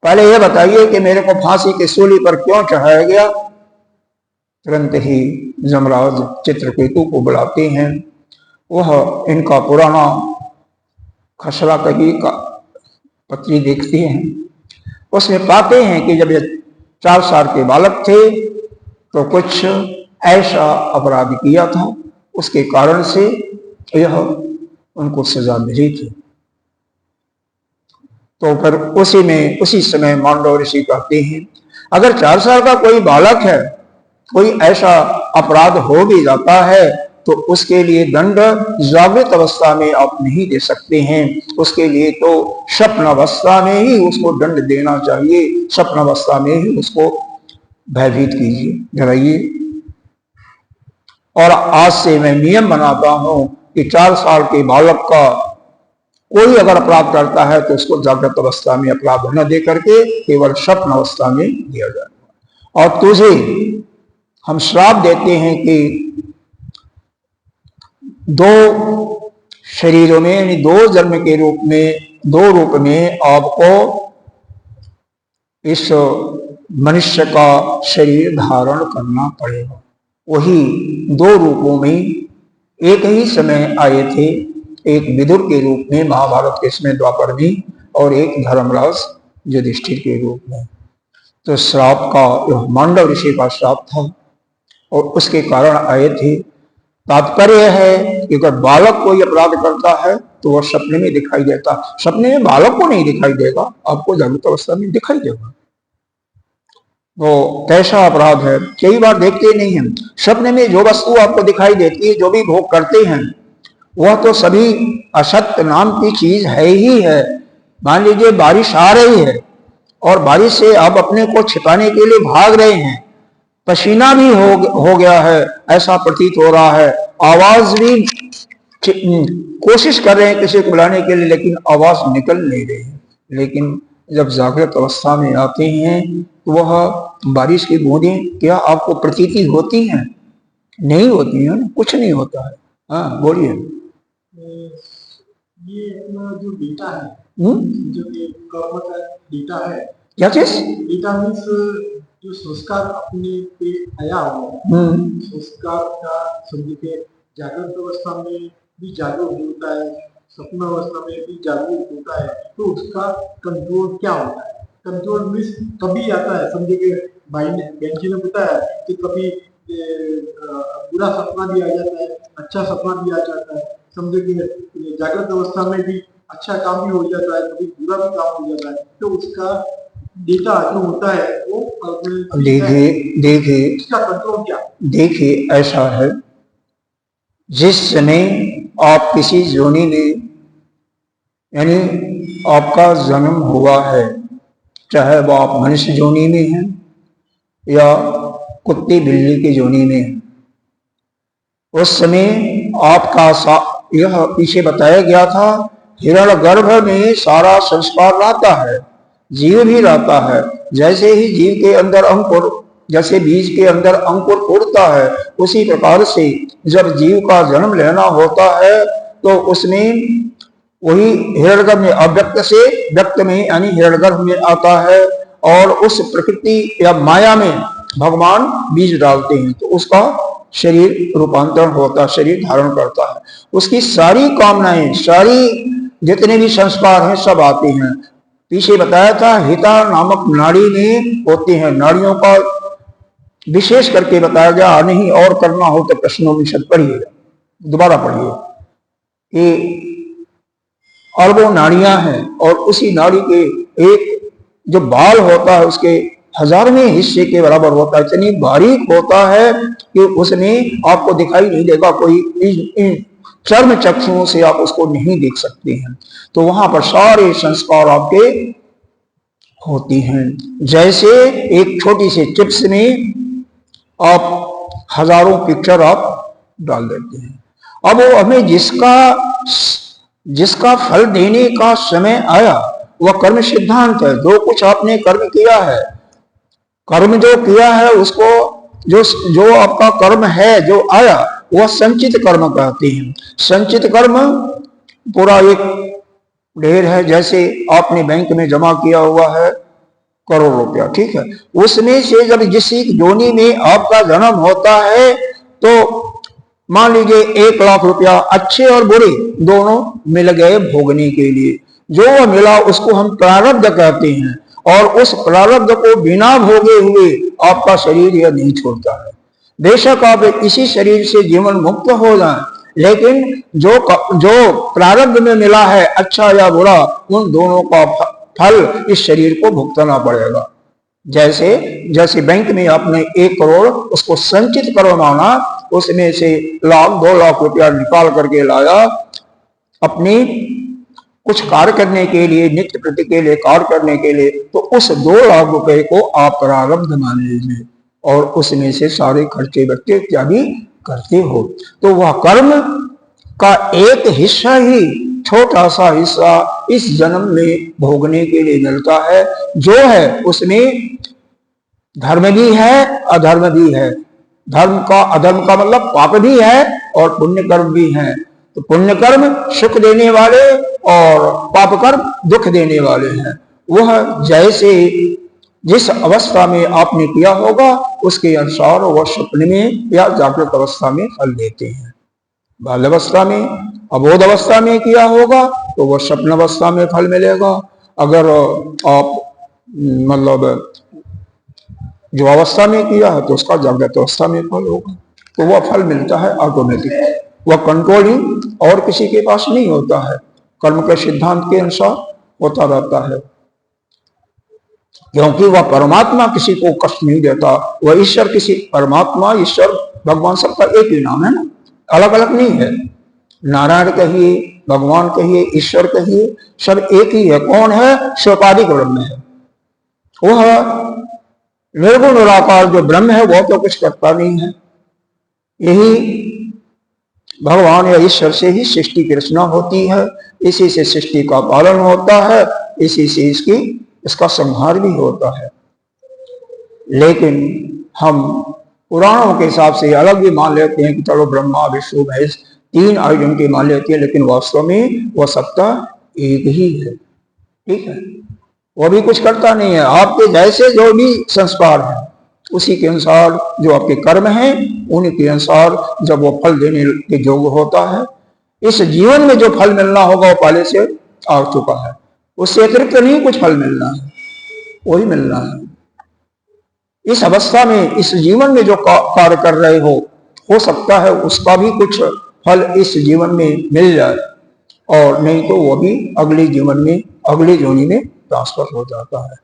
A: पहले यह बताइए कि मेरे को फांसी की सूली पर क्यों चढ़ाया गया। तुरंत ही यमराज चित्रकेतु को बुलाते हैं। वह इनका पुराना खसरा कही का पत्री देखते हैं। उसमें पाते हैं कि जब ये 4 साल के बालक थे तो कुछ ऐसा अपराध किया था, उसके कारण से यह उनको सजा मिली थी। तो फिर उसी समय मांडव ऋषि कहते हैं अगर 4 साल का कोई बालक है, कोई ऐसा अपराध हो भी जाता है तो उसके लिए दंड जागृत अवस्था में आप नहीं दे सकते हैं, उसके लिए तो स्वप्न अवस्था में ही उसको दंड देना चाहिए, स्वप्न अवस्था में ही उसको भयभीत कीजिए, डराइए। और आज से मैं नियम बनाता हूं कि 4 साल के बालक का कोई अगर अपराध करता है तो उसको जागृत अवस्था में अपराध न दे करके केवल स्वप्न अवस्था में दिया जाए। और तुझे हम श्राप देते हैं कि 2 शरीरों में यानी 2 जन्म के रूप में, 2 रूप में आपको इस मनुष्य का शरीर धारण करना पड़ेगा। वही 2 रूपों में एक ही समय आए थे, एक विदुर के रूप में महाभारत के समय द्वापर में, और एक धर्मराज युधिष्ठिर के रूप में। तो श्राप का यह मांडव ऋषि का श्राप था और उसके कारण आए थे। तात्पर्य है कि अगर बालक कोई अपराध करता है तो वह सपने में दिखाई देता, सपने में बालक को नहीं दिखाई देगा, आपको जागृत अवस्था में दिखाई देगा। वो कैसा अपराध है कई बार देखते नहीं हैं। सपने में जो वस्तु आपको दिखाई देती है, जो भी भोग करते हैं, वह तो सभी असत्य नाम की चीज है ही है। मान लीजिए बारिश आ रही है और बारिश से आप अपने को छिपाने के लिए भाग रहे हैं, पसीना भी हो गया है ऐसा प्रतीत हो रहा है, आवाज भी कोशिश कर रहे हैं किसी को बुलाने के लिए, लेकिन आवाज निकल नहीं रही है। लेकिन जब जागृत अवस्था में आते हैं तो वह बारिश की बूंदें क्या आपको प्रतीति होती हैं? नहीं होती है, कुछ नहीं होता है। हाँ बोलिए।
B: ये अपना जो डेटा है, जो कर्म का डेटा है,
A: क्या चीज?
B: डेटा मीन्स जो संस्कार अपने पे आया हुआ, संस्कार का समझिए जागृत अवस्था में भी जागरूक होता है, स्वप्न अवस्था में भी जागरूक होता है, तो उसका कंट्रोल क्या होता है? कंट्रोल मीन्स कभी आता है, समझिए भाई ने बहन जी ने बताया कि कभी बुरा सपना भी आ जाता है, अच्छा सपना भी आ जाता है। समझे कि जागृत अवस्था में भी अच्छा काम भी हो जाता है, कभी बुरा भी काम हो जाता है। तो उसका डेटा जो होता है वो देखिए इसका कंट्रोल क्या? देखिए
A: ऐसा है, जिस समय आप किसी योनि में यानी आपका जन्म हुआ है, चाहे वो आप मनुष्य योनि में हैं या कुत्ते बिल्ली की योनि में हैं, उस समय आपका यह पीछे बताया गया था, हिरण्यगर्भ में सारा संस्कार रहता है, जीव भी रहता है। जैसे ही जीव के अंदर अंकुर, जैसे बीज के अंदर अंकुर उड़ता है, उसी प्रकार से जब जीव का जन्म लेना होता है तो उसमें वही हिरण्यगर्भ में अव्यक्त से व्यक्त में यानी हिरण्यगर्भ में आता है, और उस प्रकृति या माया में भगवान बीज डालते हैं तो उसका शरीर रूपांतरण होता है, शरीर धारण करता है। उसकी सारी कामनाएं, सारी जितने भी संस्कार हैं सब आते हैं। पीछे बताया था हिता नामक नाड़ी में होते हैं, नाड़ियों का विशेष करके बताया गया। नहीं और करना हो तो प्रश्नों में शब्द पढ़िएगा, दोबारा पढ़िए कि अरबों नाड़ियां हैं और उसी नाड़ी के एक जो बाल होता है उसके 1000वें हिस्से के बराबर होता है, इतनी बारीक होता है कि उसमें आपको दिखाई नहीं देगा कोई चर्म चक्षुओं से आप उसको नहीं देख सकते हैं। तो वहां पर सारे संस्कार आपके होती हैं। जैसे एक छोटी सी चिप्स में आप हजारों पिक्चर आप डाल देते हैं। अब वो हमें जिसका फल देने का समय आया वह कर्म सिद्धांत है। जो कुछ आपने कर्म किया है, कर्म जो किया है उसको जो आपका कर्म है जो आया वह संचित कर्म कहते हैं। संचित कर्म पूरा एक ढेर है। जैसे आपने बैंक में जमा किया हुआ है करोड़ रुपया, ठीक है, उसमें से जब जिस योनि में आपका जन्म होता है तो मान लीजिए 1 लाख रुपया अच्छे और बुरे दोनों मिल गए भोगने के लिए। जो मिला उसको हम प्रारब्ध कहते हैं और उस प्रारब्ध को बिना भोगे हुए आपका शरीर यह नहीं छोड़ता है। बेशक आप इसी शरीर से जीवन मुक्त हो जाएं, लेकिन जो प्रारब्ध में मिला है अच्छा या बुरा उन दोनों का फल इस शरीर को भुगतना पड़ेगा। जैसे बैंक में आपने 1 करोड़ उसको संचित करवाना, उसमें से 1 लाख 2 लाख रुपया निकाल करके लाया अपनी कुछ कार्य करने के लिए, नित्य प्रति के लिए कार्य करने के लिए, तो उस 2 लाख रुपए को आप प्रारब्ध मान लीजिए और उसमें से सारे खर्चे बच्चे इत्यादि करते हो। तो वह कर्म का एक हिस्सा ही, छोटा सा हिस्सा इस जन्म में भोगने के लिए मिलता है। जो है उसमें धर्म भी है अधर्म भी है। धर्म का अधर्म का मतलब पाप भी है और पुण्य कर्म भी है। तो पुण्य कर्म सुख देने वाले और पाप कर्म दुख देने वाले हैं। वह जैसे जिस अवस्था में आपने किया होगा उसके अनुसार वह स्वप्न में या जागृत अवस्था में फल देते हैं। बाल अवस्था में, अबोध अवस्था में किया होगा तो वह स्वप्न अवस्था में फल मिलेगा। अगर आप मतलब जो अवस्था में किया है तो उसका जागृत अवस्था में फल होगा। तो वह फल मिलता है ऑटोमेटिक, वह कंट्रोलिंग और किसी के पास नहीं होता है। कर्म के सिद्धांत के अनुसार होता रहता है, क्योंकि वह परमात्मा किसी को कष्ट नहीं देता। वह ईश्वर परमात्मा ईश्वर भगवान सबका एक ही नाम है ना, अलग अलग नहीं है। नारायण कहिए, भगवान कहिए, ईश्वर कहिए, सब एक ही है। कौन है? स्वपादिक ब्रह्म है। वह निर्गुण निराकार जो ब्रह्म है वह तो कुछ करता नहीं है। यही भगवान या ईश्वर से ही सृष्टि की रचना होती है, इसी से सृष्टि का पालन होता है, इसी से इसका संहार भी होता है। लेकिन हम पुराणों के हिसाब से अलग भी मान लेते हैं कि चलो ब्रह्मा विष्णु महेश 3 आइडेंटिटी मान लेते हैं, लेकिन वास्तव में वह सत्ता एक ही है। ठीक है, वो भी कुछ करता नहीं है। आपके जैसे जो भी संस्कार है उसी के अनुसार जो आपके कर्म हैं उन्हीं के अनुसार जब वो फल देने के योग्य होता है। इस जीवन में जो फल मिलना होगा वो पहले से आ चुका है, उससे अतिरिक्त नहीं कुछ फल मिलना है, वही मिलना है। इस अवस्था में इस जीवन में जो कार्य कर रहे हो सकता है उसका भी कुछ फल इस जीवन में मिल जाए, और नहीं तो वो भी अगले जीवन में अगले योनि में ट्रांसफर हो जाता है।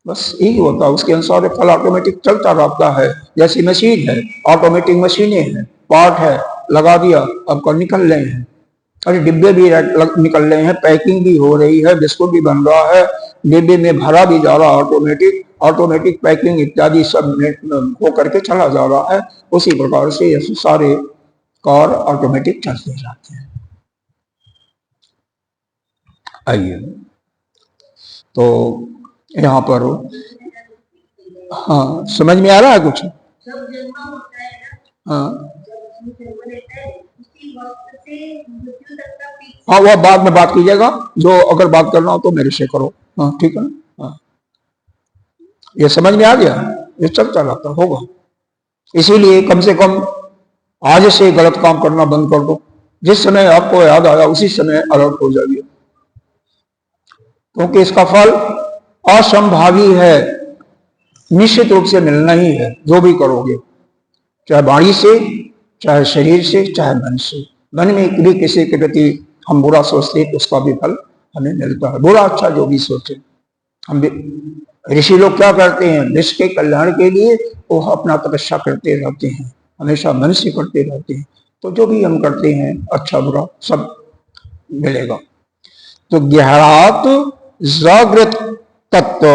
A: बस यही होता है, उसके अनुसार फल ऑटोमेटिक चलता रहता है। जैसी मशीन है, ऑटोमेटिक मशीनें हैं, पार्ट है, लगा दिया, अब कल निकल रहे हैं, अरे डिब्बे भी निकल रहे हैं, पैकिंग भी हो रही है, बिस्कुट भी बन रहा है, डिब्बे में भरा भी जा रहा है, ऑटोमेटिक पैकिंग इत्यादि सब हो करके चला जा रहा है। उसी प्रकार से ये सारे कार ऑटोमेटिक चलते जाते हैं। आइए, तो यहाँ पर हाँ समझ में आ रहा है कुछ? हाँ हाँ, वह बाद में बात कीजिएगा, जो अगर बात करना हो तो मेरे से करो। हाँ ठीक है ना? हाँ, ये समझ में आ गया, ये चलता रहता होगा। इसीलिए कम से कम आज से गलत काम करना बंद कर दो। जिस समय आपको याद आया उसी समय अलर्ट हो जाइए, क्योंकि इसका फल असंभावी है, निश्चित रूप से मिलना ही है। जो भी करोगे, चाहे वाणी से, चाहे शरीर से, चाहे मन से। मन में भी किसी के प्रति हम बुरा सोचते तो उसका भी फल हमें मिलता है। बुरा अच्छा जो भी सोचे, हम भी ऋषि लोग क्या करते हैं, विश्व के कल्याण के लिए वो अपना तपस्या करते रहते हैं, हमेशा मन से करते रहते हैं। तो जो भी हम करते हैं अच्छा बुरा सब मिलेगा। तो गहरात जागृत तत्व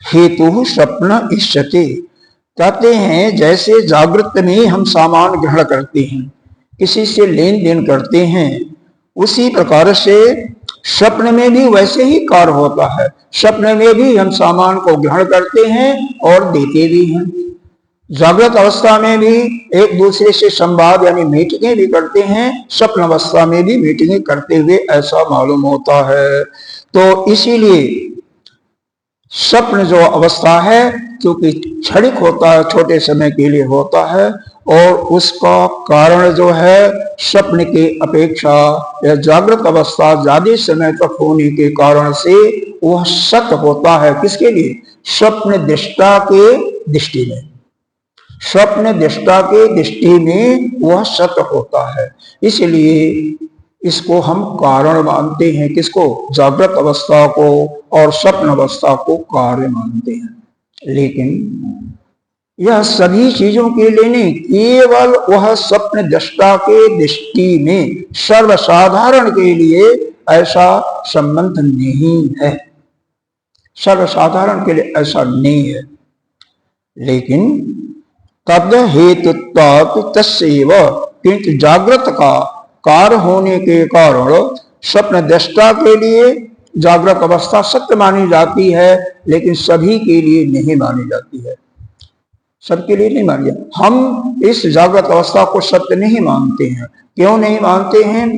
A: हेतु स्वप्न इष्यते, कहते हैं जैसे जागृत में हम सामान ग्रहण करते हैं, किसी से लेन देन करते हैं, उसी प्रकार से स्वप्न में भी वैसे ही कार्य होता है। स्वप्न में भी हम सामान को ग्रहण करते हैं और देते भी हैं। जागृत अवस्था में भी एक दूसरे से संवाद यानी मीटिंगें भी करते हैं, स्वप्न अवस्था में भी मीटिंगें करते हुए ऐसा मालूम होता है। तो इसीलिए स्वप्न जो अवस्था है क्योंकि क्षणिक होता है, छोटे समय के लिए होता है, और उसका कारण जो है स्वप्न के अपेक्षा या जागृत अवस्था ज्यादा समय तक होने के कारण से वह सत्य होता है। किसके लिए? स्वप्न दृष्टा के दृष्टि में, स्वप्न दृष्टा के दृष्टि में वह सत्य होता है। इसलिए इसको हम कारण मानते हैं। किसको? जागृत अवस्था को और स्वप्न अवस्था को कार्य मानते हैं। लेकिन यह सभी चीजों के लिए नहीं, केवल वह स्वप्न दृष्टा के दृष्टि में सर्वसाधारण के लिए ऐसा संबंध नहीं है, सर्वसाधारण के लिए ऐसा नहीं है। लेकिन तद हेतुत्वात् तस्यैव, किंतु जागृत का कार्य होने के कारण स्वप्न दृष्टा के लिए जागृत अवस्था सत्य मानी जाती है, लेकिन सभी के लिए नहीं मानी जाती है, सबके लिए नहीं मानी जाती। हम इस जागृत अवस्था को सत्य नहीं मानते हैं। क्यों नहीं मानते हैं?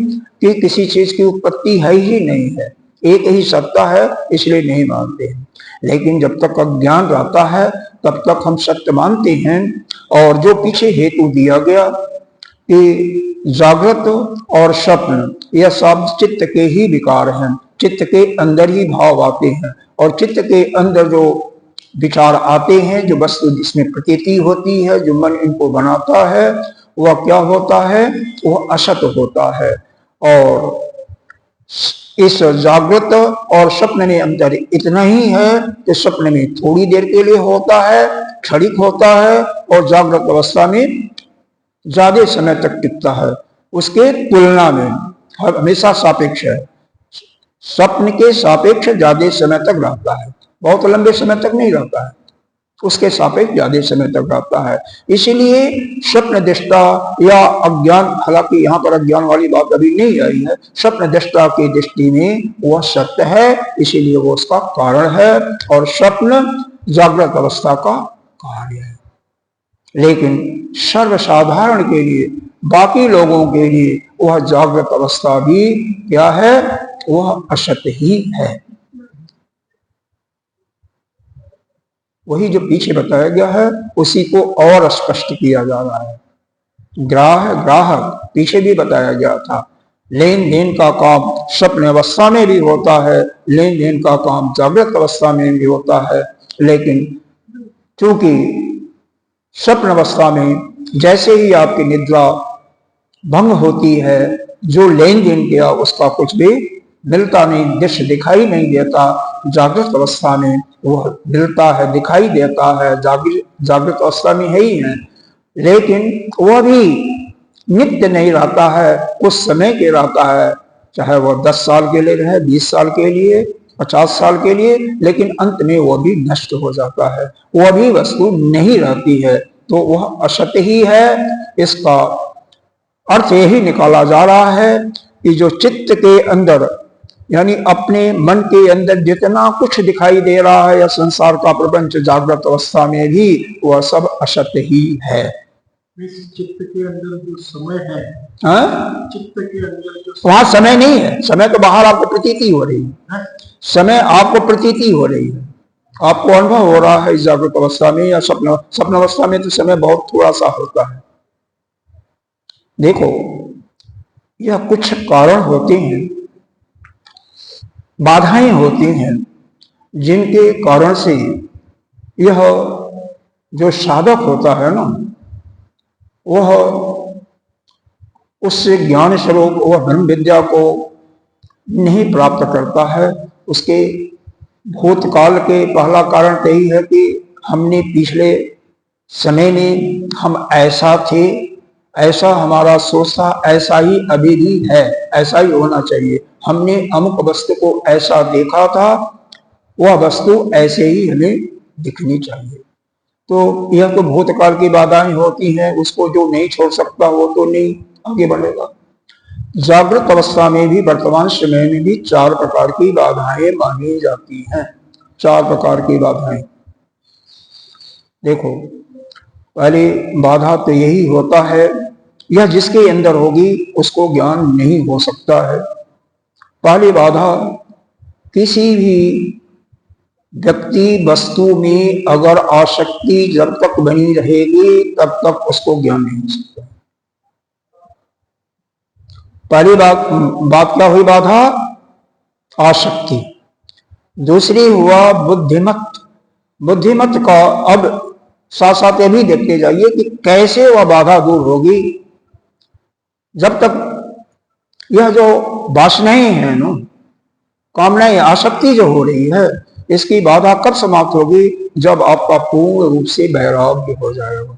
A: कि किसी चीज की उत्पत्ति है ही नहीं है, एक ही सत्ता है, इसलिए नहीं मानते हैं। लेकिन जब तक अज्ञान रहता है तब तक हम सत्य मानते हैं। और जो पीछे हेतु दिया गया कि जागृत और स्वप्न यह सब चित्त के ही विकार हैं, चित्त के अंदर ही भाव आते हैं, और चित्त के अंदर जो विचार आते हैं, जो वस्तु जिसमें प्रतीति होती है, जो मन इनको बनाता है, वह क्या होता है? वह असत होता है। और इस जागृत और स्वप्न में अंतर इतना ही है कि स्वप्न में थोड़ी देर के लिए होता है, क्षणिक होता है, और जागृत अवस्था में ज्यादा समय तक टिकता है। उसके तुलना में हमेशा सापेक्ष है, स्वप्न के सापेक्ष ज्यादा समय तक रहता है, बहुत लंबे समय तक नहीं रहता है, उसके सापेक्ष ज्यादा समय तक रहता है। इसीलिए स्वप्न दृष्टा या अज्ञान, हालांकि यहाँ पर अज्ञान वाली बात अभी नहीं आई है, स्वप्न दृष्टा की दृष्टि में वह सत्य है, इसीलिए वो उसका कारण है, और स्वप्न जागृत अवस्था का कार्य है। लेकिन सर्वसाधारण के लिए, बाकी लोगों के लिए वह जागृत अवस्था भी क्या है? वह असत्य ही है। वही जो पीछे बताया गया है उसी को और स्पष्ट किया जा रहा है। ग्राहक पीछे भी बताया गया था, लेन देन का काम स्वप्न अवस्था में भी होता है, लेन देन का काम जागृत अवस्था में भी होता है। लेकिन क्योंकि स्वप्न अवस्था में जैसे ही आपकी निद्रा भंग होती है, जो लेन देन किया उसका कुछ भी मिलता नहीं, दृश्य दिखाई नहीं देता। जागृत अवस्था में वह मिलता है, दिखाई देता है, जागृत अवस्था में है ही है, लेकिन वह भी नित्य नहीं रहता है, कुछ समय के रहता है, चाहे वह 10 साल के लिए रहे, 20 साल के लिए, 50 साल के लिए, लेकिन अंत में वह भी नष्ट हो जाता है, वह भी वस्तु नहीं रहती है, तो वह असत्य ही है। इसका अर्थ यही निकाला जा रहा है कि जो चित्त के अंदर यानी अपने मन के अंदर जितना कुछ दिखाई दे रहा है या संसार का प्रपंच जागृत अवस्था में भी, वह सब असत्य ही है।
B: इस चित्त के अंदर जो समय है, चित्त के अंदर जो
A: वहां समय नहीं है, समय तो बाहर आपको प्रतीति हो रही है, समय आपको प्रतीति हो रही है, आपको अनुभव हो रहा है इस जागृत अवस्था में या स्वप्न अवस्था में तो समय बहुत थोड़ा सा होता है। देखो, यह कुछ कारण होते हैं, बाधाएं होती हैं, जिनके कारण से यह जो साधक होता है ना, वह उससे ज्ञान स्वरूप वह ब्रह्म विद्या को नहीं प्राप्त करता है। उसके भूतकाल के पहला कारण तो यही है कि हमने पिछले समय में हम ऐसा थे, ऐसा हमारा सोचता ऐसा ही अभी भी है, ऐसा ही होना चाहिए। हमने अमुक वस्तु को ऐसा देखा था, वह वस्तु ऐसे ही हमें दिखनी चाहिए। तो यह तो भूतकाल की बाधाएं होती हैं, उसको जो नहीं छोड़ सकता वो तो नहीं आगे बढ़ेगा। जागृत अवस्था में भी, वर्तमान समय में भी 4 प्रकार की बाधाएं मानी जाती हैं। 4 प्रकार की बाधाएं देखो, पहली बाधा तो यही होता है, यह जिसके अंदर होगी उसको ज्ञान नहीं हो सकता है। पहली बाधा, किसी भी व्यक्ति वस्तु में अगर आसक्ति जब तक बनी रहेगी तब तक उसको ज्ञान नहीं हो सकता। पहली बात क्या हुई? बाधा आसक्ति। दूसरी हुआ बुद्धिमत। बुद्धिमत का अब साथ साथ ये भी देखते जाइए कि कैसे वह बाधा दूर होगी। जब तक यह जो वासनाएं हैं ना, कामनाएं, आसक्ति जो हो रही है, इसकी बाधा कब समाप्त होगी? जब आपका पूर्ण रूप से वैराग्य हो जाएगा।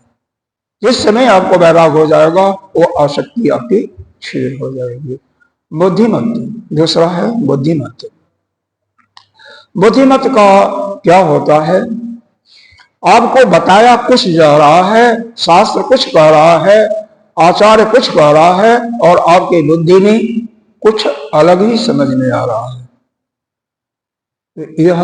A: जिस समय आपको वैराग्य हो जाएगा वो आसक्ति आपकी क्षीण हो जाएगी। बुद्धिमत दूसरा है बुद्धिमत। बुद्धिमत का क्या होता है? आपको बताया कुछ जा रहा है, शास्त्र कुछ कह रहा है, आचार्य कुछ कह रहा है, और आपकी बुद्धि में कुछ अलग ही समझ में आ रहा है। यह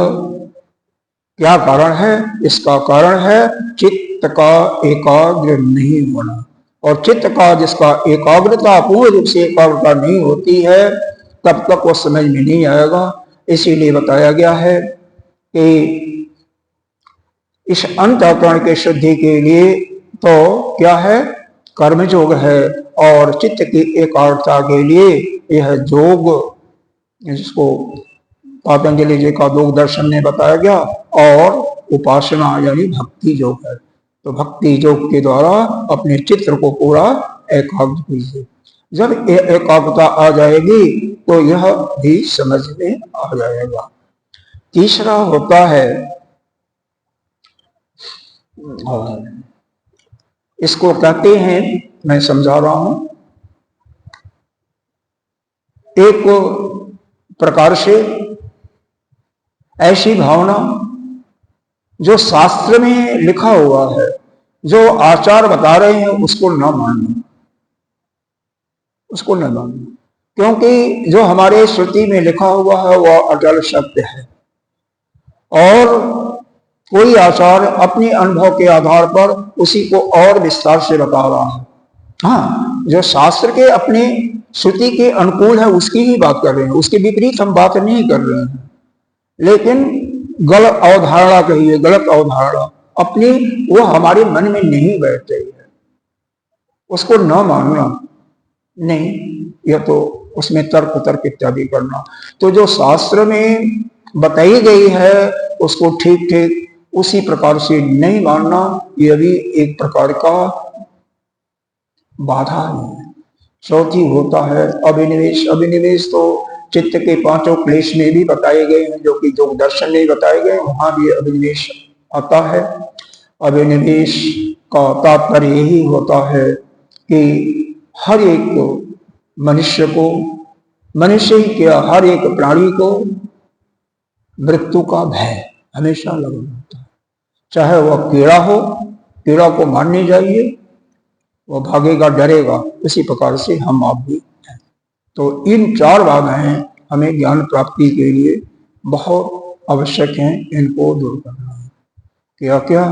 A: क्या कारण है? इसका कारण है चित्त का एकाग्र नहीं होना। और चित्त का जिसका एकाग्रता, पूर्ण रूप से एकाग्रता नहीं होती है, तब तक वो समझ में नहीं आएगा। इसीलिए बताया गया है कि इस अंतःकरण के शुद्धि के लिए तो क्या है? कर्मयोग है। और चित्त की एकाग्रता के लिए यह योग, जिसको पतंजलि जी का योग दर्शन में बताया गया, और उपासना यानी भक्ति योग है। तो भक्ति योग के द्वारा अपने चित्त को पूरा एकाग्र कीजिए। जब एकाग्रता आ जाएगी तो यह भी समझ में आ जाएगा। तीसरा होता है, इसको कहते हैं, मैं समझा रहा हूं, एक प्रकार से ऐसी भावना जो शास्त्र में लिखा हुआ है, जो आचार बता रहे हैं, उसको न मानना, उसको न मानना। क्योंकि जो हमारे श्रुति में लिखा हुआ है वह अटल सत्य है, और कोई आचार अपने अनुभव के आधार पर उसी को और विस्तार से बता रहा है। हाँ, जो शास्त्र के अपने श्रुति के अनुकूल है उसकी ही बात कर रहे हैं, उसके विपरीत हम बात नहीं कर रहे हैं। लेकिन गलत अवधारणा कहिए, गलत अवधारणा अपनी, वो हमारे मन में नहीं बैठ रही है, उसको न मानना नहीं, यह तो उसमें तर्क इत्यादि करना। तो जो शास्त्र में बताई गई है उसको ठीक ठीक उसी प्रकार से नहीं मानना, यह भी एक प्रकार का बाधा है। चौथी होता है अभिनिवेश। अभिनिवेश तो चित्त के 5 क्लेश में भी बताए गए हैं, जो कि योग दर्शन में बताए गए, वहां भी अभिनिवेश आता है। अभिनिवेश का तात्पर्य यही होता है कि हर एक मनुष्य को, मनुष्य ही क्या, हर एक प्राणी को मृत्यु का भय हमेशा लगा रहता है। चाहे वह कीड़ा हो, कीड़ा को मारने जाइए, वह भागेगा, डरेगा। उसी प्रकार से हम आप भी हैं। तो इन 4 बाधाएं हमें ज्ञान प्राप्ति के लिए बहुत आवश्यक हैं, इनको दूर करना है। क्या क्या?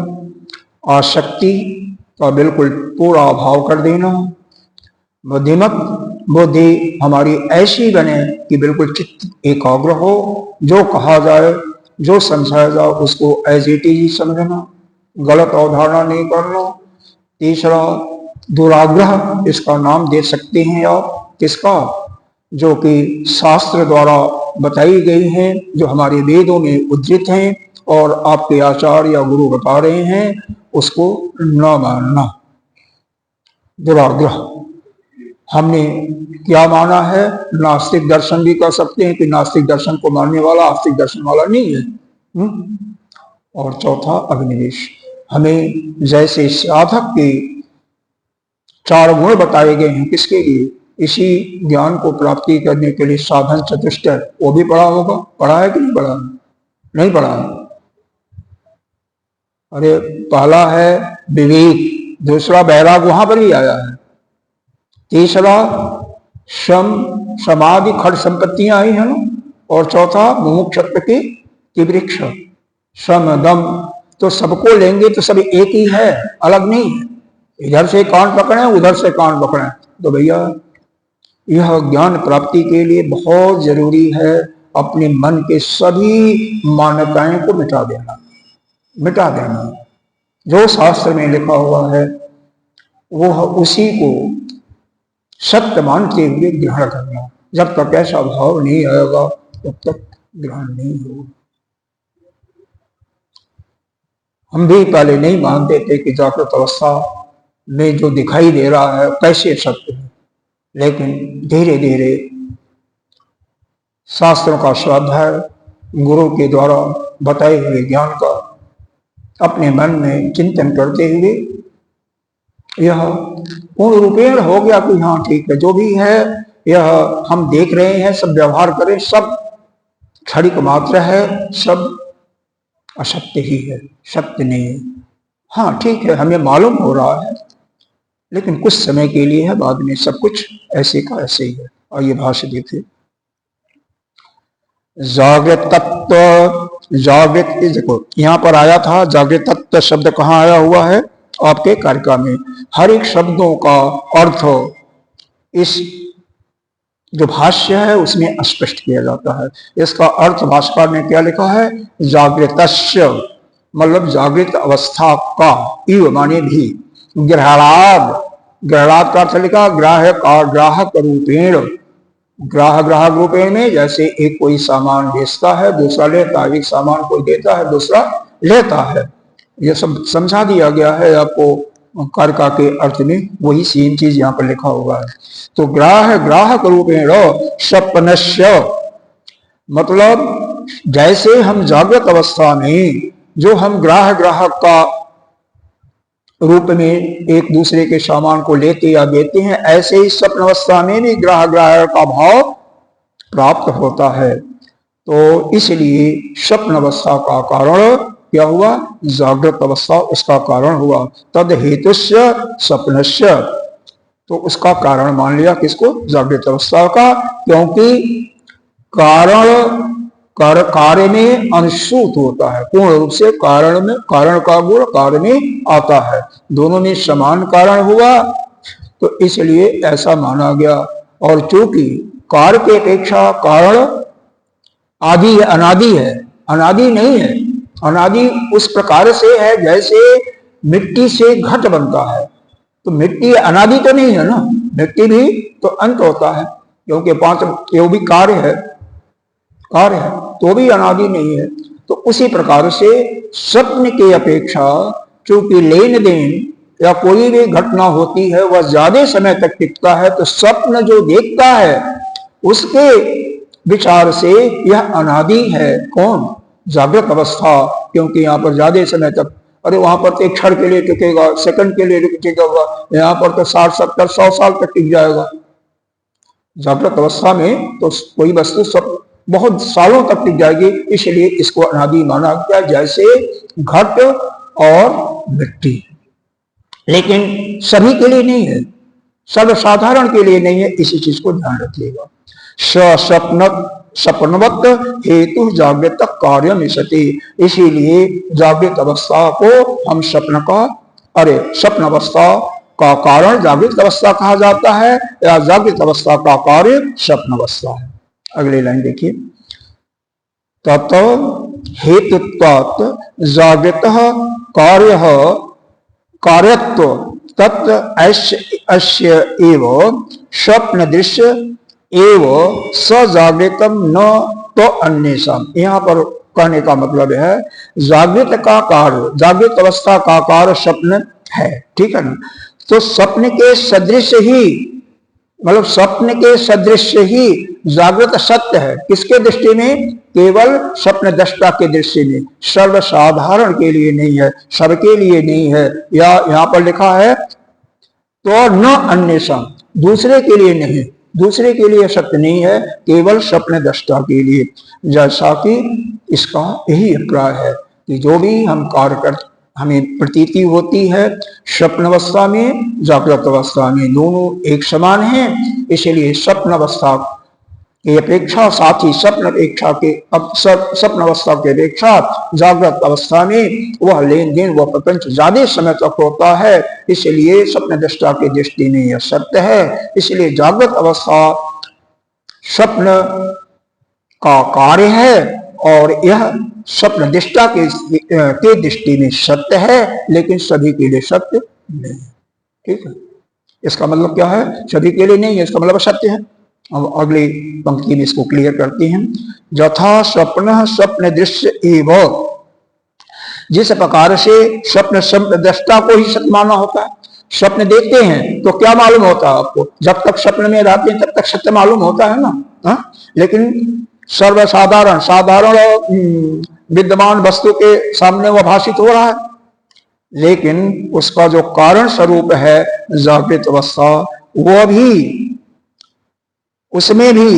A: आसक्ति का बिल्कुल पूरा अभाव कर देना। बुद्धिमत, बुद्धि हमारी ऐसी बने कि बिल्कुल चित्त एकाग्र हो, जो कहा जाए, जो समझाया जाए उसको एज इट इज ही समझना, गलत अवधारणा नहीं करना। तीसरा दुराग्रह, इसका नाम दे सकते हैं आप, किसका? जो कि शास्त्र द्वारा बताई गई हैं, जो हमारे वेदों में उद्धृत हैं और आपके आचार्य या गुरु बता रहे हैं, उसको न मानना। दुराग्रह हमने क्या माना है? नास्तिक दर्शन भी कह सकते हैं कि नास्तिक दर्शन को मानने वाला आस्तिक दर्शन वाला नहीं है। और चौथा अभिनिवेश। हमें जैसे साधक के 4 गुण बताए गए हैं किसके लिए, इसी ज्ञान को प्राप्ति करने के लिए साधन चतुष्टय, वो भी पढ़ा होगा, पढ़ा है कि नहीं पढ़ा, नहीं पढ़ा है। अरे पहला है विवेक, दूसरा वैराग, वहां पर ही आया है, तीसरा सम समाधि खड़ संपत्तियां आई है ना, और चौथा मुमुक्षत्व की वृक्ष सम दम। तो सबको लेंगे तो सब एक ही है, अलग नहीं है, इधर से कान पकड़े उधर से कान पकड़े। तो भैया यह ज्ञान प्राप्ति के लिए बहुत जरूरी है अपने मन के सभी मान्यताएं को मिटा देना, मिटा देना। जो शास्त्र में लिखा हुआ है वो उसी को सत्य मानते हुए ग्रहण करना। जब तक ऐसा भाव नहीं आएगा तब तक ग्रहण नहीं होगा। हम भी पहले नहीं मानते थे कि जागृत अवस्था में जो दिखाई दे रहा है कैसे सत्य है, लेकिन धीरे धीरे शास्त्रों का स्वाध्याय, गुरु के द्वारा बताए हुए ज्ञान का अपने मन में चिंतन करते हुए यह पूर्ण रूपेण हो गया कि हाँ ठीक है, जो भी है यह हम देख रहे हैं, सब व्यवहार करें, सब क्षणिक मात्र है, सब असत्य ही है, सत्य नहीं है। हाँ ठीक है, हमें मालूम हो रहा है, लेकिन कुछ समय के लिए है, बाद में सब कुछ ऐसे का ऐसे ही है। और ये भाष्य देखे, जागृत तत्व, जागृत, देखो यहां पर आया था जागृत तत्व शब्द, कहाँ आया हुआ है आपके कारिका में। हर एक शब्दों का अर्थ इस जो भाष्य है उसमें स्पष्ट किया जाता है। इसका अर्थ भाष्यकार ने क्या लिखा है, जागृतस्य, मतलब जागृत अवस्था का, इव माने भी, ग्रहणाद, ग्रहणाद का अर्थ लिखा ग्राहक रूपेण, ग्राहक रूपेण में जैसे एक कोई सामान बेचता है दूसरा लेता है, एक सामान कोई देता है दूसरा लेता है, ये सब समझा दिया गया है आपको कारिका के अर्थ में, वही सेम चीज यहाँ पर लिखा हुआ है। तो ग्राहक रूपेण स्वप्नस्य, मतलब जैसे हम जागृत अवस्था में जो हम ग्राहक का रूप में एक दूसरे के सामान को लेते या देते हैं, ऐसे ही स्वप्न अवस्था में भी ग्राहक का भाव प्राप्त होता है। तो इसलिए स्वप्न अवस्था का कारण क्या हुआ, जागृत अवस्था उसका कारण हुआ। तद हेतुस्य स्वप्नस्य, तो उसका कारण मान लिया किसको, जागृत अवस्था का, क्योंकि कारण कार्य में अनुसूत होता है, पूर्ण रूप से कारण में, कारण का गुण कार्य में आता है, दोनों में समान कारण हुआ, तो इसलिए ऐसा माना गया। और चूंकि कार्य की अपेक्षा कारण आदि है, अनादि है, अनादि नहीं है। अनादि उस प्रकार से है जैसे मिट्टी से घट बनता है, तो मिट्टी अनादि तो नहीं है ना, मिट्टी भी तो अंत होता है, क्योंकि 5 जो भी कार्य है तो भी अनादि नहीं है। तो उसी प्रकार से स्वप्न की अपेक्षा चूंकि लेन देन या कोई भी घटना होती है वह ज्यादा समय तक टिकता है, तो स्वप्न जो देखता है उसके विचार से यह अनादि है, कौन, जागृत अवस्था, क्योंकि यहाँ पर ज्यादा समय तक, अरे वहां पर तो एक क्षण के लिए टिकेगा, सेकंड के लिए टिकेगा, यहाँ पर तो 60, 70, 100 साल तक टिक जाएगा। जागृत अवस्था में तो कोई वस्तु सब बहुत सालों तक टिक जाएगी, इसलिए इसको अनादि माना गया, जैसे घट और मिट्टी। लेकिन सभी के लिए नहीं है, सर्वसाधारण के लिए नहीं है, इसी चीज को ध्यान रखिएगा। स्वप्नवत हेतु जागृत कार्य मिशति, इसीलिए जागृत अवस्था को हम स्वप्न अवस्था का कारण जागृत अवस्था कहा जाता है, या जागृत अवस्था का कार्य स्वप्न अवस्था है। अगली लाइन देखिए, तत हेतुत्वात् जागृत कार्यत्व तत् अस्य एव स्वप्न दृश्य एव सजागृतम न तो अन्येषाम। यहाँ पर कहने का मतलब है जागृत का कार्य, जागृत अवस्था का कार्य स्वप्न है, ठीक है ना। तो स्वप्न के सदृश ही, मतलब स्वप्न के सदृश ही जागृत सत्य है, किसके दृष्टि में, केवल स्वप्न दृष्टा के दृष्टि में, सर्वसाधारण के लिए नहीं है, सबके लिए नहीं है। या यहाँ पर लिखा है तो न अन्येषां, दूसरे के लिए नहीं, दूसरे के लिए सत्य नहीं है, केवल स्वप्न दृष्टा के लिए। जैसा कि इसका यही अभिप्राय है कि जो भी हम कार्य करते हमें प्रतीति होती है स्वप्न अवस्था में जागृत अवस्था में दोनों एक समान है, इसलिए स्वप्न अवस्था की अपेक्षा, साथ ही स्वप्न अपेक्षा के स्वप्न अवस्था की अपेक्षा जागृत अवस्था में वह लेन देन वह प्रपंच ज्यादा समय तक होता है, इसलिए स्वप्न दृष्टा की दृष्टि में यह सत्य है। इसलिए जागृत अवस्था स्वप्न का कार्य है और यह स्वप्न दृष्टा के दृष्टि में सत्य है, लेकिन सभी के लिए सत्य नहीं। ठीक है, इसका मतलब क्या है? सभी के लिए नहीं है, इसका मतलब सत्य है। अब अगली पंक्ति में इसको क्लियर करते हैं। यथा स्वप्न स्वप्न दृश्य एवं, जिस प्रकार से स्वप्न स्वप्न दृष्टा को ही सत्य मानना होता है। स्वप्न देखते हैं तो क्या मालूम होता है आपको? जब तक स्वप्न में रहते हैं तब तक सत्य मालूम होता है ना। हा? लेकिन सर्वसाधारण साधारण विद्यमान वस्तु के सामने वह भाषित हो रहा है, लेकिन उसका जो कारण स्वरूप है जागृत अवस्था, वह भी उसमें भी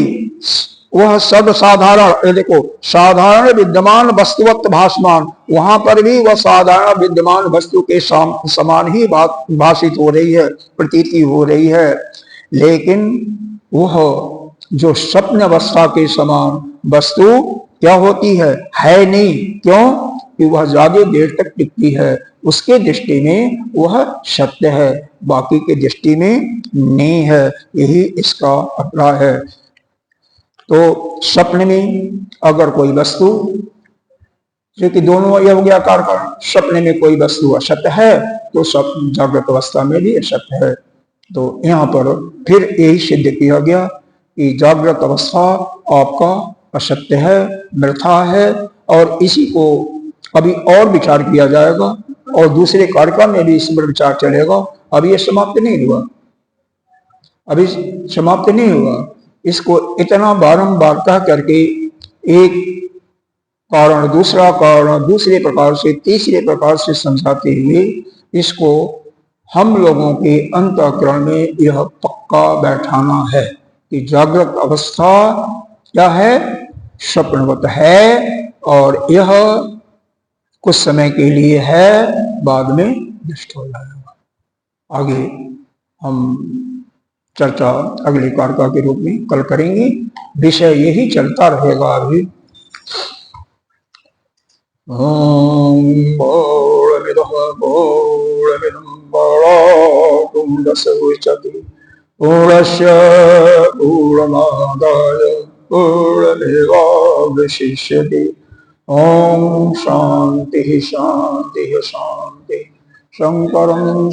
A: वह सर्वसाधारण, देखो साधारण विद्यमान वस्तुवत भासमान, वहां पर भी वह साधारण विद्यमान वस्तु के समान ही भाषित हो रही है, प्रतीति हो रही है। लेकिन वह जो स्वप्न अवस्था के समान वस्तु क्या होती है नहीं। क्यों? कि वह ज्यादा देर तक टिकती है, उसके दृष्टि में वह सत्य है, बाकी के दृष्टि में नहीं है। यही इसका अभिप्राय है। तो स्वप्न में अगर कोई वस्तु, क्योंकि दोनों ये हो गया कारण, स्वप्न में कोई वस्तु असत्य है तो स्वप्न जागृत अवस्था में भी असत्य है। तो यहाँ पर फिर यही सिद्ध किया गया कि जागृत अवस्था आपका असत्य है, मिथ्या है, और इसी को अभी और विचार किया जाएगा और दूसरे कार्यक्रम में भी इस पर विचार चलेगा। अभी ये समाप्त नहीं हुआ, अभी समाप्त नहीं हुआ। इसको इतना बारंबार कह करके एक कारण दूसरा कारण दूसरे प्रकार से तीसरे प्रकार से समझाते हुए इसको हम लोगों के अंतःकरण में यह पक्का बैठाना है कि जागृत अवस्था क्या है? स्वप्नवत है, और यह कुछ समय के लिए है, बाद में नष्ट हो जाएगा। आगे हम चर्चा अगले कारका के रूप में कल करेंगे। विषय यही चलता रहेगा अभी। ओम पूर्णमिदः पूर्णमिदं पूर्णात् पूर्णस्य पूर्णमादाय पूर्णमेवावशिष्यते। ओम शांति शांति शांति। शंकरं